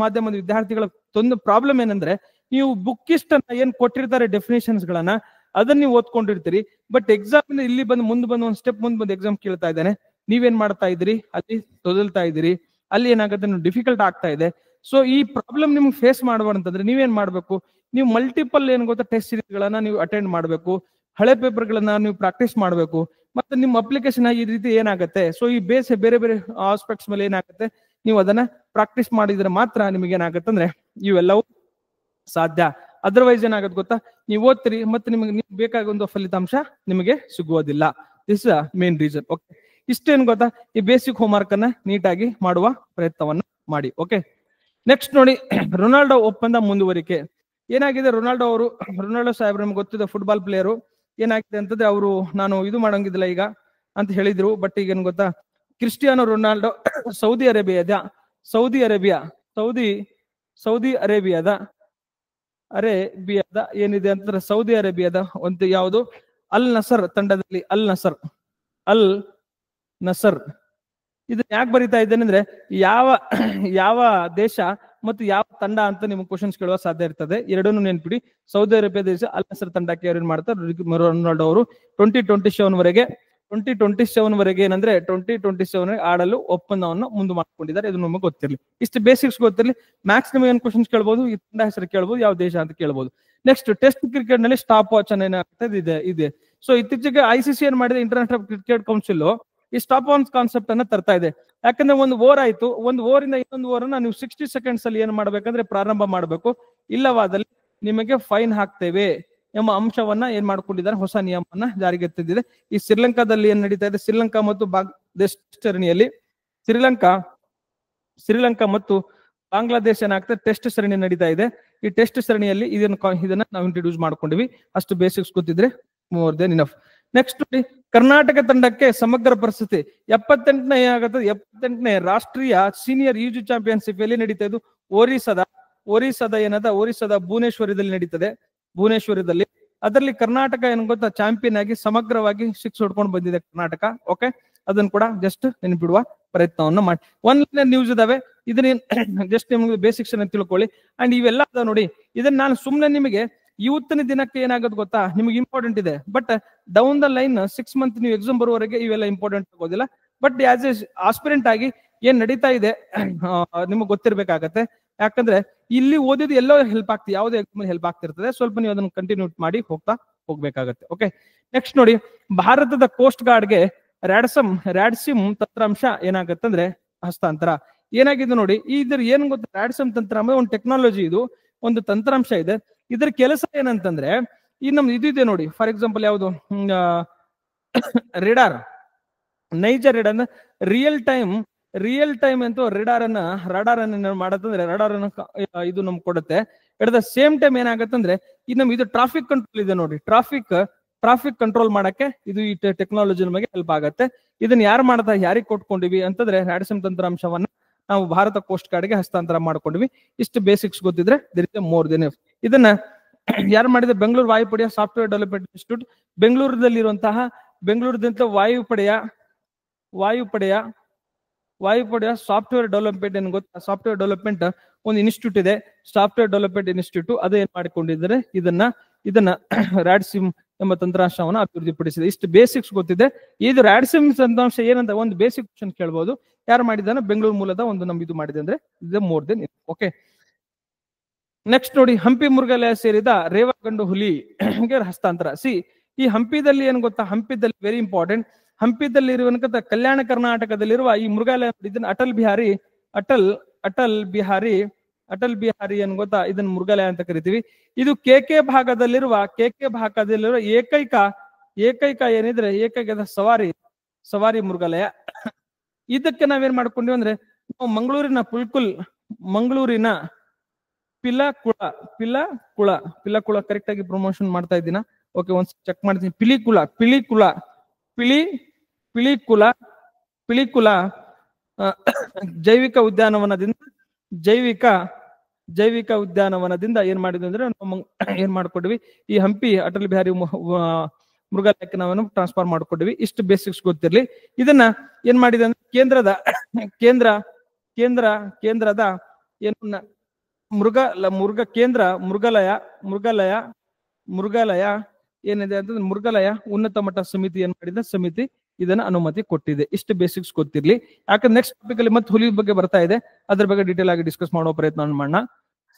ಮಾಧ್ಯಮದ ವಿದ್ಯಾರ್ಥಿಗಳ ಒಂದು ಪ್ರಾಬ್ಲಮ್ ಏನಂದ್ರೆ, ನೀವು ಬುಕ್ಕಿಸ್ಟ್ ಅನ್ನ ಏನ್ ಕೊಟ್ಟಿರ್ತಾರೆ ಡೆಫಿನೇಷನ್ಸ್ ಗಳನ್ನ ಅದನ್ನ ನೀವು ಓದ್ಕೊಂಡಿರ್ತೀರಿ. ಬಟ್ ಎಕ್ಸಾಮ್ ಇಲ್ಲಿ ಮುಂದೆ ಬಂದು ಒಂದು ಸ್ಟೆಪ್ ಮುಂದೆ ಬಂದು ಎಕ್ಸಾಮ್ ಕೇಳ್ತಾ ಇದ್ದಾನೆ, ನೀವೇನ್ ಮಾಡ್ತಾ ಇದ್ದೀರಿ, ಅಲ್ಲಿ ತೊದಲ್ತಾ ಇದ್ದೀರಿ, ಅಲ್ಲಿ ಏನಾಗುತ್ತೆ ಡಿಫಿಕಲ್ಟ್ ಆಗ್ತಾ ಇದೆ. ಸೊ ಈ ಪ್ರಾಬ್ಲಮ್ ನಿಮ್ಗೆ ಫೇಸ್ ಮಾಡಬಾರ್ದಂತಂದ್ರೆ ನೀವೇನ್ ಮಾಡ್ಬೇಕು, ನೀವು ಮಲ್ಟಿಪಲ್ ಏನ್ ಗೊತ್ತಾ ಟೆಸ್ಟ್ ಸೀರೀಸ್ ಗಳನ್ನ ನೀವು ಅಟೆಂಡ್ ಮಾಡಬೇಕು, ಹಳೆ ಪೇಪರ್ ಗಳನ್ನ ನೀವು ಪ್ರಾಕ್ಟೀಸ್ ಮಾಡಬೇಕು. ಮತ್ತೆ ನಿಮ್ಮ ಅಪ್ಲಿಕೇಶನ್ ಈ ರೀತಿ ಏನಾಗುತ್ತೆ, ಸೊ ಈ ಬೇರೆ ಬೇರೆ ಆಸ್ಪೆಕ್ಟ್ಸ್ ಮೇಲೆ ಏನಾಗುತ್ತೆ, ನೀವು ಅದನ್ನ ಪ್ರಾಕ್ಟೀಸ್ ಮಾಡಿದ್ರೆ ಮಾತ್ರ ನಿಮಗೆ ಏನಾಗುತ್ತೆ ಅಂದ್ರೆ ಇವೆಲ್ಲವೂ ಸಾಧ್ಯ. ಅದರ್ವೈಸ್ ಏನಾಗುತ್ತೆ ಗೊತ್ತಾ, ನೀವು ಓದ್ತೀರಿ ಮತ್ತೆ ನಿಮಗೆ ಬೇಕಾದ ಒಂದು ಫಲಿತಾಂಶ ನಿಮಗೆ ಸಿಗುವುದಿಲ್ಲ. This main reason. ಓಕೆ, ಇಷ್ಟೇನ್ ಗೊತ್ತಾ, ಈ ಬೇಸಿಕ್ ಹೋಮ್ ವರ್ಕ್ ಅನ್ನ ನೀಟಾಗಿ ಮಾಡುವ ಪ್ರಯತ್ನವನ್ನ ಮಾಡಿ. ಓಕೆ, ನೆಕ್ಸ್ಟ್ ನೋಡಿ, ರೊನಾಲ್ಡೋ ಒಪ್ಪಂದ ಮುಂದುವರಿಕೆ. ಏನಾಗಿದೆ, ರೊನಾಲ್ಡೋ ಸಾಹೇಬ್ರು ನಮ್ಗೆ ಗೊತ್ತಿದೆ, ಫುಟ್ಬಾಲ್ ಪ್ಲೇಯರು. ಏನಾಗಿದೆ ಅಂತಂದ್ರೆ ಅವರು ನಾನು ಇದು ಮಾಡಂಗಿದಿಲ್ಲ ಈಗ ಅಂತ ಹೇಳಿದ್ರು. ಬಟ್ ಈಗ ಏನ್ ಗೊತ್ತಾ, ಕ್ರಿಸ್ಟಿಯಾನೋ ರೊನಾಲ್ಡೋ ಸೌದಿ ಅರೇಬಿಯಾದ ಏನಿದೆ ಅಂತಂದ್ರೆ ಸೌದಿ ಅರೇಬಿಯಾದ ಒಂದು ಯಾವುದು ಅಲ್ ನಸರ್ ತಂಡದಲ್ಲಿ ಅಲ್ ನಸರ್ ಇದನ್ನ ಯಾಕೆ ಬರೀತಾ ಇದ್ದೇನೆ ಅಂದ್ರೆ ಯಾವ ದೇಶ ಮತ್ತು ಯಾವ ತಂಡ ಅಂತ ನಿಮ್ಗೆ ಕ್ವಶನ್ಸ್ ಕೇಳುವ ಸಾಧ್ಯ ಇರ್ತದೆ. ಎರಡನ್ನೂ ನೆನ್ಪಿಡಿ. ಸೌದಿ ಅರೇಬಿಯಾ ದೇಶ ಅಲ್ ನಸರ್ ತಂಡಕ್ಕೆ ಅವ್ರು ಏನ್ ಮಾಡ್ತಾರೆ, ರೊನಾಲ್ಡೋ ಅವರು 2027 ವರೆಗೆ ಏನಂದ್ರೆ 2027 ಆಡಲು ಒಪ್ಪಂದವನ್ನು ಮುಂದೆ ಮಾಡ್ಕೊಂಡಿದ್ದಾರೆ. ಇದು ನಮಗೆ ಗೊತ್ತಿರಲಿ, ಇಷ್ಟು ಬೇಸಿಕ್ಸ್ ಗೊತ್ತಿರಲಿ. ಮ್ಯಾಕ್ಸ್ ನಿಮಗೆ ಏನ್ ಕ್ವಶನ್ಸ್ ಕೇಳ್ಬೋದು, ಈ ತಂಡ ಹೆಸರು ಕೇಳ್ಬೋದು, ಯಾವ ದೇಶ ಅಂತ ಕೇಳ್ಬೋದು. ನೆಕ್ಸ್ಟ್ ಟೆಸ್ಟ್ ಕ್ರಿಕೆಟ್ ನಲ್ಲಿ ಸ್ಟಾಪ್ ವಾಚ್ ಅನ್ನ ಏನಾಗ್ತದೆ ಇದೆ. ಸೊ ಇತ್ತೀಚೆಗೆ ICC ಏನ್ ಮಾಡಿದೆ, ಇಂಟರ್ನ್ಯಾಷನಲ್ ಕ್ರಿಕೆಟ್ ಕೌನ್ಸಿಲ್ ಈ ಸ್ಟಾಪ್ ವಾಚ್ ಕಾನ್ಸೆಪ್ಟ್ ಅನ್ನ ತರ್ತಾ ಇದೆ. ಯಾಕಂದ್ರೆ ಒಂದು ಓವರ್ ಆಯ್ತು, ಒಂದು ಓವರಿಂದ ಇನ್ನೊಂದು ಓವರ್ ಅನ್ನ ನೀವು 60 ಸೆಕೆಂಡ್ಸ್ ಅಲ್ಲಿ ಏನ್ ಮಾಡ್ಬೇಕಂದ್ರೆ ಪ್ರಾರಂಭ ಮಾಡಬೇಕು, ಇಲ್ಲವಾದಲ್ಲಿ ನಿಮಗೆ ಫೈನ್ ಹಾಕ್ತೇವೆ ಎಂಬ ಅಂಶವನ್ನ ಏನ್ ಮಾಡ್ಕೊಂಡಿದ್ದಾರೆ, ಹೊಸ ನಿಯಮವನ್ನ ಜಾರಿಗೆ ತಂದಿದೆ. ಈ ಶ್ರೀಲಂಕಾದಲ್ಲಿ ಏನ್ ನಡೀತಾ ಇದೆ, ಶ್ರೀಲಂಕಾ ಮತ್ತು ಬಾಂಗ್ಲಾದೇಶ ಸರಣಿಯಲ್ಲಿ ಶ್ರೀಲಂಕಾ ಮತ್ತು ಬಾಂಗ್ಲಾದೇಶ ಏನಾಗ್ತದೆ ಟೆಸ್ಟ್ ಸರಣಿ ನಡೀತಾ ಇದೆ. ಈ ಟೆಸ್ಟ್ ಸರಣಿಯಲ್ಲಿ ಇದನ್ನ ನಾವು ಇಂಟ್ರೊಡ್ಯೂಸ್ ಮಾಡ್ಕೊಂಡಿವಿ. ಅಷ್ಟು ಬೇಸಿಕ್ಸ್ ಗೊತ್ತಿದ್ರೆ ಮೋರ್ ದೆನ್ ಇನಫ್. ನೆಕ್ಸ್ಟ್ ನೋಡಿ, ಕರ್ನಾಟಕ ತಂಡಕ್ಕೆ ಸಮಗ್ರ ಪರಿಸ್ಥಿತಿ 78ನೇ ರಾಷ್ಟ್ರೀಯ ಸೀನಿಯರ್ ಈಜು ಚಾಂಪಿಯನ್ಶಿಪ್ ಎಲ್ಲಿ ನಡೀತಾ ಇದು? ಒರಿಸ್ಸಾದ ಭುವನೇಶ್ವರದಲ್ಲಿ ನಡೀತದೆ. ಭುವನೇಶ್ವರದಲ್ಲಿ ಅದರಲ್ಲಿ ಕರ್ನಾಟಕ ಏನ್ ಗೊತ್ತಾ ಚಾಂಪಿಯನ್ ಆಗಿ ಸಮಗ್ರವಾಗಿ 6 ಹೊಡ್ಕೊಂಡು ಬಂದಿದೆ ಕರ್ನಾಟಕ. ಓಕೆ, ಅದನ್ನ ಕೂಡ ಜಸ್ಟ್ ನೆನಪಿಡುವ ಪ್ರಯತ್ನವನ್ನ ಮಾಡಿ. ಒಂದ್ ನ್ಯೂಸ್ ಇದಾವೆ, ಇದನ್ನ ಜಸ್ಟ್ ನಿಮ್ಗೆ ಬೇಸಿಕ್ಸ್ ಅನ್ನ ತಿಳ್ಕೊಳ್ಳಿ. ಅಂಡ್ ಇವೆಲ್ಲ ಅದ ನೋಡಿ, ಇದನ್ನ ನಾನು ಸುಮ್ನೆ ನಿಮಗೆ ಇವತ್ತಿನ ದಿನಕ್ಕೆ ಏನಾಗೋದು ಗೊತ್ತಾ, ನಿಮ್ಗೆ ಇಂಪಾರ್ಟೆಂಟ್ ಇದೆ. But down the line 6 month ನೀವು ಎಕ್ಸಾಮ್ ಬರುವವರೆಗೆ ಇವೆಲ್ಲ ಇಂಪಾರ್ಟೆಂಟ್ ಆಗೋದಿಲ್ಲ. ಬಟ್ ಆಸ್ ಎ ಆಸ್ಪಿರೆಂಟ್ ಆಗಿ ಏನ್ ನಡೀತಾ ಇದೆ ನಿಮ್ಗೆ ಗೊತ್ತಿರ್ಬೇಕಾಗತ್ತೆ. ಯಾಕಂದ್ರೆ ಇಲ್ಲಿ ಓದಿದ್ದು ಎಲ್ಲೋ ಹೆಲ್ಪ್ ಆಗ್ತದೆ, ಯಾವುದೇ ಎಕ್ಸಾಮ್ ಹೆಲ್ಪ್ ಆಗ್ತಿರ್ತದೆ. ಸ್ವಲ್ಪ ನೀವು ಅದನ್ನ ಕಂಟಿನ್ಯೂ ಮಾಡಿ ಹೋಗ್ಬೇಕಾಗತ್ತೆ. ಓಕೆ, ನೆಕ್ಸ್ಟ್ ನೋಡಿ, ಭಾರತದ ಕೋಸ್ಟ್ ಗಾರ್ಡ್ಗೆ ರ್ಯಾಡ್ಸಿಮ್ ತಂತ್ರಾಂಶ ಏನಾಗತ್ತಂದ್ರೆ ಹಸ್ತಾಂತರ ಏನಾಗಿದೆ ನೋಡಿ. ಇದ್ರ ಏನ್ ಗೊತ್ತಾ, ರ್ಯಾಡ್ಸಿಮ್ ತಂತ್ರ ಅಂದ್ರೆ ಒಂದು ಟೆಕ್ನಾಲಜಿ, ಇದು ಒಂದು ತಂತ್ರಾಂಶ ಇದೆ. ಇದ್ರ ಕೆಲಸ ಏನಂತಂದ್ರೆ ಈ ನಮ್ದು ಇದೆ ನೋಡಿ, ಫಾರ್ ಎಕ್ಸಾಂಪಲ್ ಯಾವುದು ರೇಡಾರ್, ನೈಜ ರೇಡಾರ್, ರಿಯಲ್ ಟೈಮ್ ಅಂತ ರೇಡಾರ್ ಅನ್ನ ಮಾಡತ್ತಂದ್ರೆ ರೇಡಾರ್ ಅನ್ನ ಇದು ನಮ್ಗೆ ಕೊಡುತ್ತೆ. ಎಟ್ ದ ಸೇಮ್ ಟೈಮ್ ಏನಾಗತ್ತಂದ್ರೆ ಇದು ಟ್ರಾಫಿಕ್ ಕಂಟ್ರೋಲ್ ಇದೆ ನೋಡಿ, ಟ್ರಾಫಿಕ್ ಕಂಟ್ರೋಲ್ ಮಾಡಕ್ಕೆ ಇದು ಈ ಟೆಕ್ನಾಲಜಿ ನಮಗೆ ಹೆಲ್ಪ್ ಆಗತ್ತೆ. ಇದನ್ನ ಯಾರಿಗೆ ಕೊಟ್ಕೊಂಡಿವಿ ಅಂತಂದ್ರೆ ರ್ಯಾಡ್ಸಿಮ್ ತಂತ್ರಾಂಶವನ್ನ ನಾವು ಭಾರತ ಕೋಸ್ಟ್ ಗಾರ್ಡ್ಗೆ ಹಸ್ತಾಂತರ ಮಾಡ್ಕೊಂಡಿವಿ. ಇಷ್ಟು ಬೇಸಿಕ್ಸ್ ಗೊತ್ತಿದ್ರೆ there is more than enough. ಇದನ್ನ ಯಾರು ಮಾಡಿದ್ರೆ ಬೆಂಗಳೂರು ವಾಯುಪಡೆಯ ಸಾಫ್ಟ್ವೇರ್ ಡೆವಲಪ್ಮೆಂಟ್ ಇನ್ಸ್ಟಿಟ್ಯೂಟ್, ಬೆಂಗಳೂರಿನಲ್ಲಿರುವಂತಹ ಬೆಂಗಳೂರಿನಂತ ವಾಯುಪಡೆಯ ಸಾಫ್ಟ್ವೇರ್ ಡೆವಲಪ್ಮೆಂಟ್ ಏನ್ ಗೊತ್ತಾ, ಸಾಫ್ಟ್ವೇರ್ ಡೆವಲಪ್ಮೆಂಟ್ ಒಂದು ಇನ್ಸ್ಟಿಟ್ಯೂಟ್ ಇದೆ, ಸಾಫ್ಟ್ವೇರ್ ಡೆವಲಪ್ಮೆಂಟ್ ಇನ್ಸ್ಟಿಟ್ಯೂಟ್. ಅದು ಏನ್ ಮಾಡಿಕೊಂಡಿದ್ದಾರೆ, ಇದನ್ನ ರ್ಯಾಡ್ಸಿಮ್ ಎಂಬ ತಂತ್ರಾಂಶವನ್ನು ಅಭಿವೃದ್ಧಿಪಡಿಸಿದೆ. ಇಷ್ಟು ಬೇಸಿಕ್ಸ್ ಗೊತ್ತಿದೆ. ಇದು ರ್ಯಾಡ್ಸಿಮ್ ತಂತ್ರಾಂಶ ಏನಂತ ಒಂದು ಬೇಸಿಕ್ ಕ್ವಶನ್ ಕೇಳಬಹುದು. ಯಾರು ಮಾಡಿದಾನೆ, ಬೆಂಗಳೂರು ಮೂಲದ ಒಂದು ನಮ್ದು ಮಾಡಿದೆ ಅಂದ್ರೆ ಇದು ಮೋರ್ ದೆನ್. ಓಕೆ, ನೆಕ್ಸ್ಟ್ ನೋಡಿ, ಹಂಪಿ ಮೃಗಾಲಯ ಸೇರಿದ ರೇವಗಂಡು ಹುಲಿಗೆ ಹಸ್ತಾಂತರ. ಈ ಹಂಪಿದಲ್ಲಿ ಏನ್ ಗೊತ್ತಾ, ಹಂಪಿದಲ್ಲಿ ವೆರಿ ಇಂಪಾರ್ಟೆಂಟ್, ಹಂಪಿದಲ್ಲಿ ಇರುವಂತ ಕಲ್ಯಾಣ ಕರ್ನಾಟಕದಲ್ಲಿರುವ ಈ ಮೃಗಾಲಯ, ಇದನ್ನ ಅಟಲ್ ಬಿಹಾರಿ ಏನ್ ಗೊತ್ತಾ, ಇದನ್ನ ಮೃಗಾಲಯ ಅಂತ ಕರಿತೀವಿ. ಇದು ಕೆಕೆ ಭಾಗದಲ್ಲಿರುವ ಏಕೈಕ ಏನಿದ್ರೆ ಏಕೈಕದ ಸವಾರಿ ಮೃಗಾಲಯ. ಇದಕ್ಕೆ ನಾವೇನ್ ಮಾಡ್ಕೊಂಡಿವಿ ಅಂದ್ರೆ, ನಾವು ಮಂಗಳೂರಿನ ಪಿಲಕುಳ ಕರೆಕ್ಟ್ ಆಗಿ ಪ್ರಮೋಷನ್ ಮಾಡ್ತಾ ಇದ್ದೀನ? ಓಕೆ, ಒಂದ್ಸ ಚೆಕ್ ಮಾಡ್ತೀನಿ. ಪಿಲಿಕುಲ ಜೈವಿಕ ಉದ್ಯಾನವನದಿಂದ ಏನ್ ಮಾಡಿದ್ವಿ ಅಂದ್ರೆ ಏನ್ ಮಾಡ್ಕೊಡ್ವಿ, ಈ ಹಂಪಿ ಅಟಲ್ ಬಿಹಾರಿ ಮೃಗಾಲಯಕ್ಕೆ ನಾವೇನು ಟ್ರಾನ್ಸ್ಫರ್ ಮಾಡ್ಕೊಡ್ವಿ. ಇಷ್ಟು ಬೇಸಿಕ್ಸ್ ಗೊತ್ತಿರ್ಲಿ. ಇದನ್ನ ಏನ್ ಮಾಡಿದೆ ಅಂದ್ರೆ ಕೇಂದ್ರದ ಏನು ಮೃಗಾಲಯ ಏನಿದೆ ಅಂತಂದ್ರೆ ಮೃಗಾಲಯ ಉನ್ನತ ಮಟ್ಟ ಸಮಿತಿ ಏನ್ ಮಾಡಿದೆ, ಸಮಿತಿ ಇದನ್ನ ಅನುಮತಿ ಕೊಟ್ಟಿದೆ. ಇಷ್ಟು ಬೇಸಿಕ್ಸ್ ಗೊತ್ತಿರ್ಲಿ. ಯಾಕಂದ್ರೆ ನೆಕ್ಸ್ಟ್ ಟಾಪಿಕ್ ಅಲ್ಲಿ ಮತ್ತೆ ಹುಲಿ ಬಗ್ಗೆ ಬರ್ತಾ ಇದೆ, ಅದ್ರ ಬಗ್ಗೆ ಡೀಟೇಲ್ ಆಗಿ ಡಿಸ್ಕಸ್ ಮಾಡೋ ಪ್ರಯತ್ನ ಮಾಡೋಣ.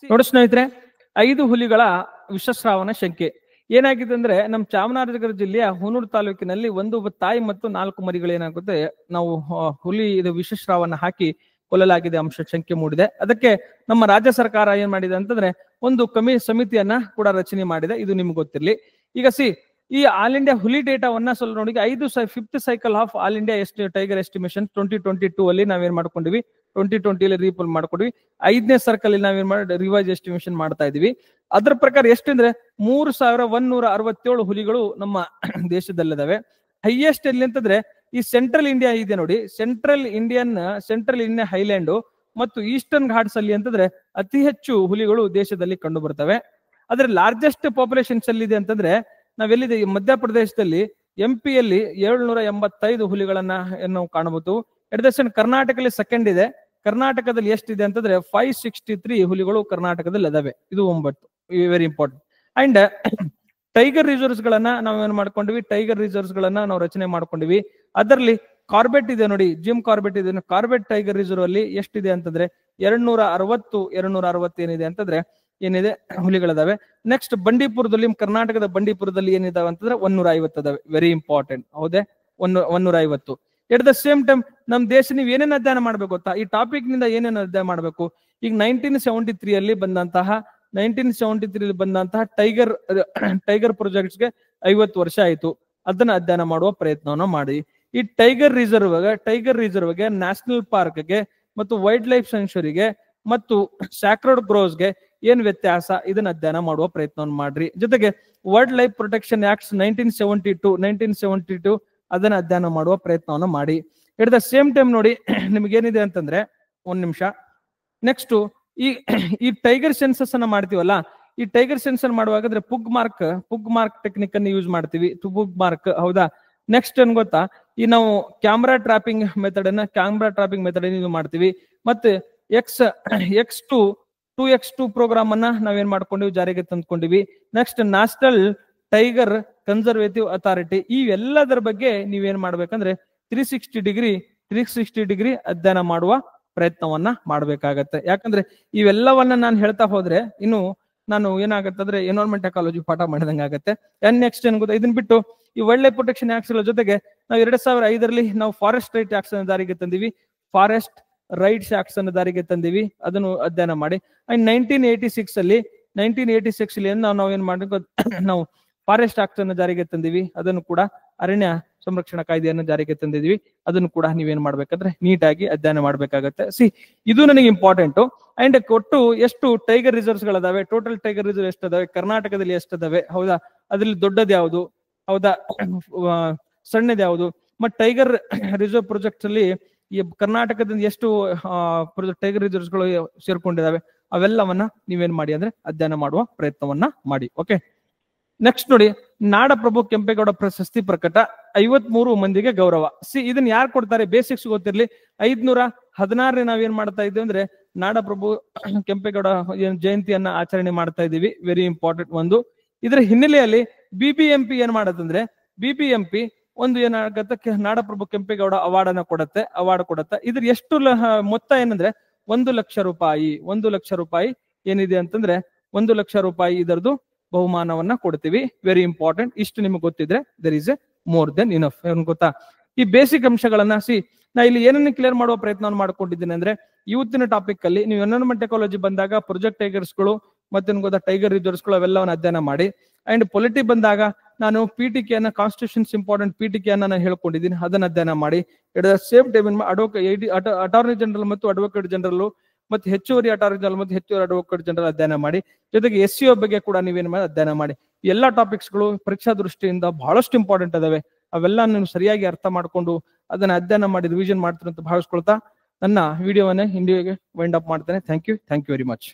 ನೋಡಿ ಸ್ನೇಹಿತರೆ, 5 ಹುಲಿಗಳ ವಿಷಸ್ರಾವನ ಶಂಕೆ ಏನಾಗಿದೆ ಅಂದ್ರೆ, ನಮ್ಮ ಚಾಮರಾಜನಗರ ಜಿಲ್ಲೆಯ ಹುನೂರು ತಾಲೂಕಿನಲ್ಲಿ ಒಂದು ತಾಯಿ ಮತ್ತು 4 ಮರಿಗಳು ಏನಾಗುತ್ತೆ, ನಾವು ಹುಲಿ ಇದು ವಿಷಸ್ರಾವನ ಹಾಕಿ ಕೊಲ್ಲಲಾಗಿದೆ ಅಂಶ ಶಂಕೆ ಮೂಡಿದೆ. ಅದಕ್ಕೆ ನಮ್ಮ ರಾಜ್ಯ ಸರ್ಕಾರ ಏನ್ ಮಾಡಿದೆ ಅಂತಂದ್ರೆ ಒಂದು ಸಮಿತಿಯನ್ನ ಕೂಡ ರಚನೆ ಮಾಡಿದೆ. ಇದು ನಿಮ್ಗೆ ಗೊತ್ತಿರ್ಲಿ. ಈಗ ಈ ಆಲ್ ಇಂಡಿಯಾ ಹುಲಿ ಡೇಟಾವನ್ನ ಸ್ವಲ್ಪ ನೋಡಿ. 5th cycle of all India tiger estimation 2022 ಅಲ್ಲಿ ನಾವೇನ್ ಮಾಡ್ಕೊಂಡಿವಿ, 2020 ರೀಪೋಲ್ ಮಾಡ್ಕೊಂಡಿವಿ. 5ನೇ ಸರ್ಕಲ್ ಅಲ್ಲಿ ನಾವೇನ್ ಮಾಡಿ ರಿವೈಸ್ ಎಸ್ಟಿಮೇಷನ್ ಮಾಡ್ತಾ ಇದೀವಿ. ಅದ್ರ ಪ್ರಕಾರ ಎಷ್ಟಂದ್ರೆ 3167 ಹುಲಿಗಳು ನಮ್ಮ ದೇಶದಲ್ಲಿದಾವೆ. ಹೈಯೆಸ್ಟ್ ಎಲ್ಲಿ ಅಂತಂದ್ರೆ ಈ ಸೆಂಟ್ರಲ್ ಇಂಡಿಯಾ ಇದೆ ನೋಡಿ, ಸೆಂಟ್ರಲ್ ಇಂಡಿಯನ್ ಹೈಲ್ಯಾಂಡ್ ಮತ್ತು ಈಸ್ಟರ್ನ್ ಘಾಟ್ಸ್ ಅಲ್ಲಿ ಅಂತಂದ್ರೆ ಅತಿ ಹೆಚ್ಚು ಹುಲಿಗಳು ದೇಶದಲ್ಲಿ ಕಂಡು ಬರ್ತವೆ. ಆದ್ರೆ ಲಾರ್ಜೆಸ್ಟ್ ಪಾಪ್ಯುಲೇಷನ್ಸ್ ಎಲ್ಲಿದೆ ಅಂತಂದ್ರೆ ನಾವೆಲ್ಲಿದೆ, ಮಧ್ಯಪ್ರದೇಶದಲ್ಲಿ ಎಂಪಿಯಲ್ಲಿ 785 ಹುಲಿಗಳನ್ನ ನಾವು ಕಾಣಬಹುದು. ಎಟ್ ದ ಸೇಮ್ ಕರ್ನಾಟಕದಲ್ಲಿ ಸೆಕೆಂಡ್ ಇದೆ. ಕರ್ನಾಟಕದಲ್ಲಿ ಎಷ್ಟಿದೆ ಅಂತಂದ್ರೆ 563 ಹುಲಿಗಳು ಕರ್ನಾಟಕದಲ್ಲಿ ಅದಾವೆ. ಇದು 9, very important. And tiger reserves ಗಳನ್ನ ನಾವೇನ್ ಮಾಡ್ಕೊಂಡಿವಿ, ಟೈಗರ್ ರಿಸರ್ವ್ಸ್ ಗಳನ್ನ ನಾವು ರಚನೆ ಮಾಡ್ಕೊಂಡಿವಿ. ಅದರಲ್ಲಿ ಕಾರ್ಬೆಟ್ ಇದೆ ನೋಡಿ, ಜಿಮ್ ಕಾರ್ಬೆಟ್ ಇದೆ. ಕಾರ್ಬೆಟ್ ಟೈಗರ್ ರಿಸರ್ವ್ ಅಲ್ಲಿ ಎಷ್ಟಿದೆ ಅಂತಂದ್ರೆ 260 ಏನಿದೆ ಅಂತಂದ್ರೆ ಏನಿದೆ ಹುಲಿಗಳಿದಾವೆ. ನೆಕ್ಸ್ಟ್ ಬಂಡೀಪುರದಲ್ಲಿ, ಕರ್ನಾಟಕದ ಬಂಡೀಪುರದಲ್ಲಿ ಏನಿದಾವೆ ಅಂತಂದ್ರೆ 150 ಅದಾವೆ. ವೆರಿ ಇಂಪಾರ್ಟೆಂಟ್, ಹೌದೇ, 150. ಎಟ್ ದ ಸೇಮ್ ಟೈಮ್ ನಮ್ ದೇಶ ನೀವು ಏನೇನು ಅಧ್ಯಯನ ಮಾಡ್ಬೇಕು ಗೊತ್ತಾ, ಈ ಟಾಪಿಕ್ ನಿಂದ ಏನೇನು ಅಧ್ಯಯನ ಮಾಡ್ಬೇಕು. ಈಗ 1973 ಬಂದಂತಹ ಟೈಗರ್ ಪ್ರಾಜೆಕ್ಟ್ಸ್ಗೆ 50 ವರ್ಷ ಆಯ್ತು. ಅದನ್ನ ಅಧ್ಯಯನ ಮಾಡುವ ಪ್ರಯತ್ನವನ್ನ ಮಾಡಿ. ಈ ಟೈಗರ್ ರಿಸರ್ವ್ಗೆ ನ್ಯಾಷನಲ್ ಪಾರ್ಕ್ಗೆ ಮತ್ತು ವೈಲ್ಡ್ ಲೈಫ್ ಸೆಂಚುರಿಗೆ ಮತ್ತು ಸ್ಯಾಕ್ರೆಡ್ ಗ್ರೋವ್ಸ್ಗೆ ಏನ್ ವ್ಯತ್ಯಾಸ, ಇದನ್ನ ಅಧ್ಯಯನ ಮಾಡುವ ಪ್ರಯತ್ನವನ್ನು ಮಾಡ್ರಿ. ಜೊತೆಗೆ ವರ್ಲ್ಡ್ ಲೈಫ್ ಪ್ರೊಟೆಕ್ಷನ್ ಆಕ್ಟ್ಸ್ 1972 ಅದನ್ನ ಅಧ್ಯಯನ ಮಾಡುವ ಪ್ರಯತ್ನವನ್ನು ಮಾಡಿ. ಎಟ್ ದ ಸೇಮ್ ಟೈಮ್ ನೋಡಿ ನಿಮ್ಗೇನಿದೆ ಅಂತಂದ್ರೆ, ಒಂದ್ ನಿಮಿಷ, ನೆಕ್ಸ್ಟ್ ಈ ಟೈಗರ್ ಸೆನ್ಸಸ್ ಅನ್ನ ಮಾಡ್ತೀವಲ್ಲ, ಈ ಟೈಗರ್ ಸೆನ್ಸಸ್ ಮಾಡುವಾಗಂದ್ರೆ ಪುಗ್ ಮಾರ್ಕ್ ಟೆಕ್ನಿಕ್ ಅನ್ನು ಯೂಸ್ ಮಾಡ್ತೀವಿ. ಪುಗ್ ಮಾರ್ಕ್, ಹೌದಾ. ನೆಕ್ಸ್ಟ್ ಏನ್ ಗೊತ್ತಾ, ಈ ನಾವು ಕ್ಯಾಮ್ರಾ ಟ್ರಾಪಿಂಗ್ ಮೆಥಡ್ ಅನ್ನು ಯೂಸ್ ಮಾಡ್ತೀವಿ. ಮತ್ತೆ X2 ಪ್ರೋಗ್ರಾಮ್ ಅನ್ನ ನಾವೇನ್ ಮಾಡ್ಕೊಂಡಿವಿ, ಜಾರಿಗೆ ತಂದ್ಕೊಂಡಿವಿ. Next national tiger conservative authority, ಇವೆಲ್ಲದರ ಬಗ್ಗೆ ನೀವೇನ್ ಮಾಡ್ಬೇಕಂದ್ರೆ 360 ಡಿಗ್ರಿ ಅಧ್ಯಯನ ಮಾಡುವ ಪ್ರಯತ್ನವನ್ನ ಮಾಡ್ಬೇಕಾಗತ್ತೆ. ಯಾಕಂದ್ರೆ ಇವೆಲ್ಲವನ್ನ ನಾನು ಹೇಳ್ತಾ ಹೋದ್ರೆ ಇನ್ನು ನಾನು ಏನಾಗತ್ತಂದ್ರೆ ಎನ್ವೈರನ್ಮೆಂಟ್ ಎಕಾಲಜಿ ಪಾಠ ಮಾಡಿದಂಗೆ ಆಗತ್ತೆ. ನೆಕ್ಸ್ಟ್ ಏನ್ ಗೊತ್ತಾ, ಇದನ್ ಬಿಟ್ಟು ಈ ವೈಲ್ಡ್ ಲೈಫ್ ಪ್ರೊಟೆಕ್ಷನ್ ಆಕ್ಟ್ಸ್ ಜೊತೆಗೆ ನಾವು 2005ರಲ್ಲಿ ನಾವು ಫಾರೆಸ್ಟ್ ರೈಟ್ ಆಕ್ಟ್ಸ್ ಅನ್ನು ಜಾರಿಗೆ ತಂದಿವಿ. ಫಾರೆಸ್ಟ್ ರೈಟ್ಸ್ ಆಕ್ಟ್ಸ್ ಅನ್ನು ಜಾರಿಗೆ ತಂದಿವಿ, ಅದನ್ನು ಅಧ್ಯಯನ ಮಾಡಿ. ಅಂಡ್ 1986 ನಾವು ಏನ್ ಮಾಡಬೇಕು, ನಾವು ಫಾರೆಸ್ಟ್ ಆಕ್ಟ್ ಅನ್ನು ಜಾರಿಗೆ ತಂದಿವಿ. ಅದನ್ನು ಕೂಡ ಅರಣ್ಯ ಸಂರಕ್ಷಣಾ ಕಾಯ್ದೆಯನ್ನು ಜಾರಿಗೆ ತಂದಿದ್ವಿ. ಅದನ್ನು ಕೂಡ ನೀವೇನ್ ಮಾಡ್ಬೇಕಂದ್ರೆ ನೀಟಾಗಿ ಅಧ್ಯಯನ ಮಾಡ್ಬೇಕಾಗತ್ತೆ. ಇದು ನನಗೆ ಇಂಪಾರ್ಟೆಂಟ್. ಅಂಡ್ ಒಟ್ಟು ಎಷ್ಟು ಟೈಗರ್ ರಿಸರ್ವ್ಸ್ ಗಳದಾವೆ, ಟೋಟಲ್ ಟೈಗರ್ ರಿಸರ್ವ್ ಎಷ್ಟದಾವೆ, ಕರ್ನಾಟಕದಲ್ಲಿ ಎಷ್ಟದಾವೆ, ಹೌದಾ, ಅದ್ರಲ್ಲಿ ದೊಡ್ಡದು ಯಾವುದು, ಹೌದಾ, ಸಣ್ಣದ ಯಾವುದು, ಮತ್ತೆ ಟೈಗರ್ ರಿಸರ್ವ್ ಪ್ರಾಜೆಕ್ಟ್ ಅಲ್ಲಿ ಈ ಕರ್ನಾಟಕದಿಂದ ಎಷ್ಟು ಟೈಗರ್ ರಿಸರ್ವ್ಸ್ ಗಳು ಸೇರ್ಕೊಂಡಿದಾವೆ, ಅವೆಲ್ಲವನ್ನ ನೀವೇನ್ ಮಾಡಿ ಅಂದ್ರೆ ಅಧ್ಯಯನ ಮಾಡುವ ಪ್ರಯತ್ನವನ್ನ ಮಾಡಿ. ಓಕೆ, ನೆಕ್ಸ್ಟ್ ನೋಡಿ, ನಾಡಪ್ರಭು ಕೆಂಪೇಗೌಡ ಪ್ರಶಸ್ತಿ ಪ್ರಕಟ, 53 ಮಂದಿಗೆ ಗೌರವ. ಇದನ್ನ ಯಾರು ಕೊಡ್ತಾರೆ, ಬೇಸಿಕ್ಸ್ ಗೊತ್ತಿರ್ಲಿ. 516 ನಾವೇನ್ ಮಾಡ್ತಾ ಇದ್ದೀವಿ ಅಂದ್ರೆ ನಾಡಪ್ರಭು ಕೆಂಪೇಗೌಡ ಜಯಂತಿಯನ್ನ ಆಚರಣೆ ಮಾಡ್ತಾ ಇದೀವಿ. ವೆರಿ ಇಂಪಾರ್ಟೆಂಟ್ ಒಂದು. ಇದರ ಹಿನ್ನೆಲೆಯಲ್ಲಿ BBMP ಏನ್ ಮಾಡತ್ತಂದ್ರೆ, BBMP ಒಂದು ಏನಾಗತ್ತೆ, ನಾಡಪ್ರಭು ಕೆಂಪೇಗೌಡ ಅವಾರ್ಡ್ ಕೊಡತ್ತೆ. ಇದ್ರ ಎಷ್ಟು ಮೊತ್ತ ಏನಂದ್ರೆ 1 ಲಕ್ಷ ರೂಪಾಯಿ. 1 ಲಕ್ಷ ರೂಪಾಯಿ ಏನಿದೆ ಅಂತಂದ್ರೆ 1 ಲಕ್ಷ ರೂಪಾಯಿ ಇದರದು ಬಹುಮಾನವನ್ನ ಕೊಡ್ತೀವಿ. Very important. ಇಷ್ಟು ನಿಮ್ಗೆ ಗೊತ್ತಿದ್ರೆ there is a more than enough. ಏನ್ ಗೊತ್ತಾ, ಈ ಬೇಸಿಕ್ ಅಂಶಗಳನ್ನ ನಾ ಇಲ್ಲಿ ಏನನ್ನ ಕ್ಲಿಯರ್ ಮಾಡುವ ಪ್ರಯತ್ನವನ್ನು ಮಾಡ್ಕೊಂಡಿದ್ದೀನಿ ಅಂದ್ರೆ, ಇವತ್ತಿನ ಟಾಪಿಕ್ ಅಲ್ಲಿ ನೀವು ಎನ್ವೈರನ್ಮೆಂಟ್ ಎಕಾಲಜಿ ಬಂದಾಗ ಪ್ರೊಜೆಕ್ಟ್ ಟೈಗರ್ಸ್ ಗಳು ಮತ್ತೇನ್ ಗೊತ್ತಾ ಟೈಗರ್ ರಿಸರ್ವ್ಸ್ ಗಳು ಅವೆಲ್ಲವನ್ನ ಅಧ್ಯಯನ ಮಾಡಿ. ಅಂಡ್ ಪೊಲಿಟಿ ಬಂದಾಗ ನಾನು PTK ಅನ್ನ, ಕಾನ್ಸ್ಟಿಟ್ಯೂಷನ್ಸ್ ಇಂಪಾರ್ಟೆಂಟ್ PTK ಅನ್ನ ನಾನು ಹೇಳ್ಕೊಂಡಿದ್ದೀನಿ, ಅದನ್ನ ಅಧ್ಯಯನ ಮಾಡಿ. ಸೇಮ್ ಟೈಮ್ ಅಟಾರ್ನಿ ಜನರಲ್ ಮತ್ತು ಅಡ್ವೊಕೇಟ್ ಜನರಲ್ ಮತ್ತೆ ಹೆಚ್ಚುವರಿ ಅಟಾರ್ನಿ ಜನರಲ್ ಮತ್ತು ಹೆಚ್ಚುವರಿ ಅಡ್ವೊಕೇಟ್ ಜನರಲ್ ಅಧ್ಯಯನ ಮಾಡಿ. ಜೊತೆಗೆ SEO ಬಗ್ಗೆ ಕೂಡ ನೀವೇನ್ ಮಾಡಿ ಅಧ್ಯಯನ ಮಾಡಿ. ಎಲ್ಲಾ ಟಾಪಿಕ್ಸ್ ಗಳು ಪರೀಕ್ಷಾ ದೃಷ್ಟಿಯಿಂದ ಬಹಳಷ್ಟು ಇಂಪಾರ್ಟೆಂಟ್ ಅದಾವೆ. ಅವೆಲ್ಲ ನೀವು ಸರಿಯಾಗಿ ಅರ್ಥ ಮಾಡ್ಕೊಂಡು ಅದನ್ನ ಅಧ್ಯಯನ ಮಾಡಿ ರಿವಿಷನ್ ಮಾಡ್ತೀರಂತ ಭಾವಿಸ್ಕೊಳ್ತಾ ನನ್ನ ವಿಡಿಯೋವನ್ನ ಇಂಡಿಯಾಗೆ ವೈಂಡ್ ಅಪ್ ಮಾಡ್ತೇನೆ. Thank you very much.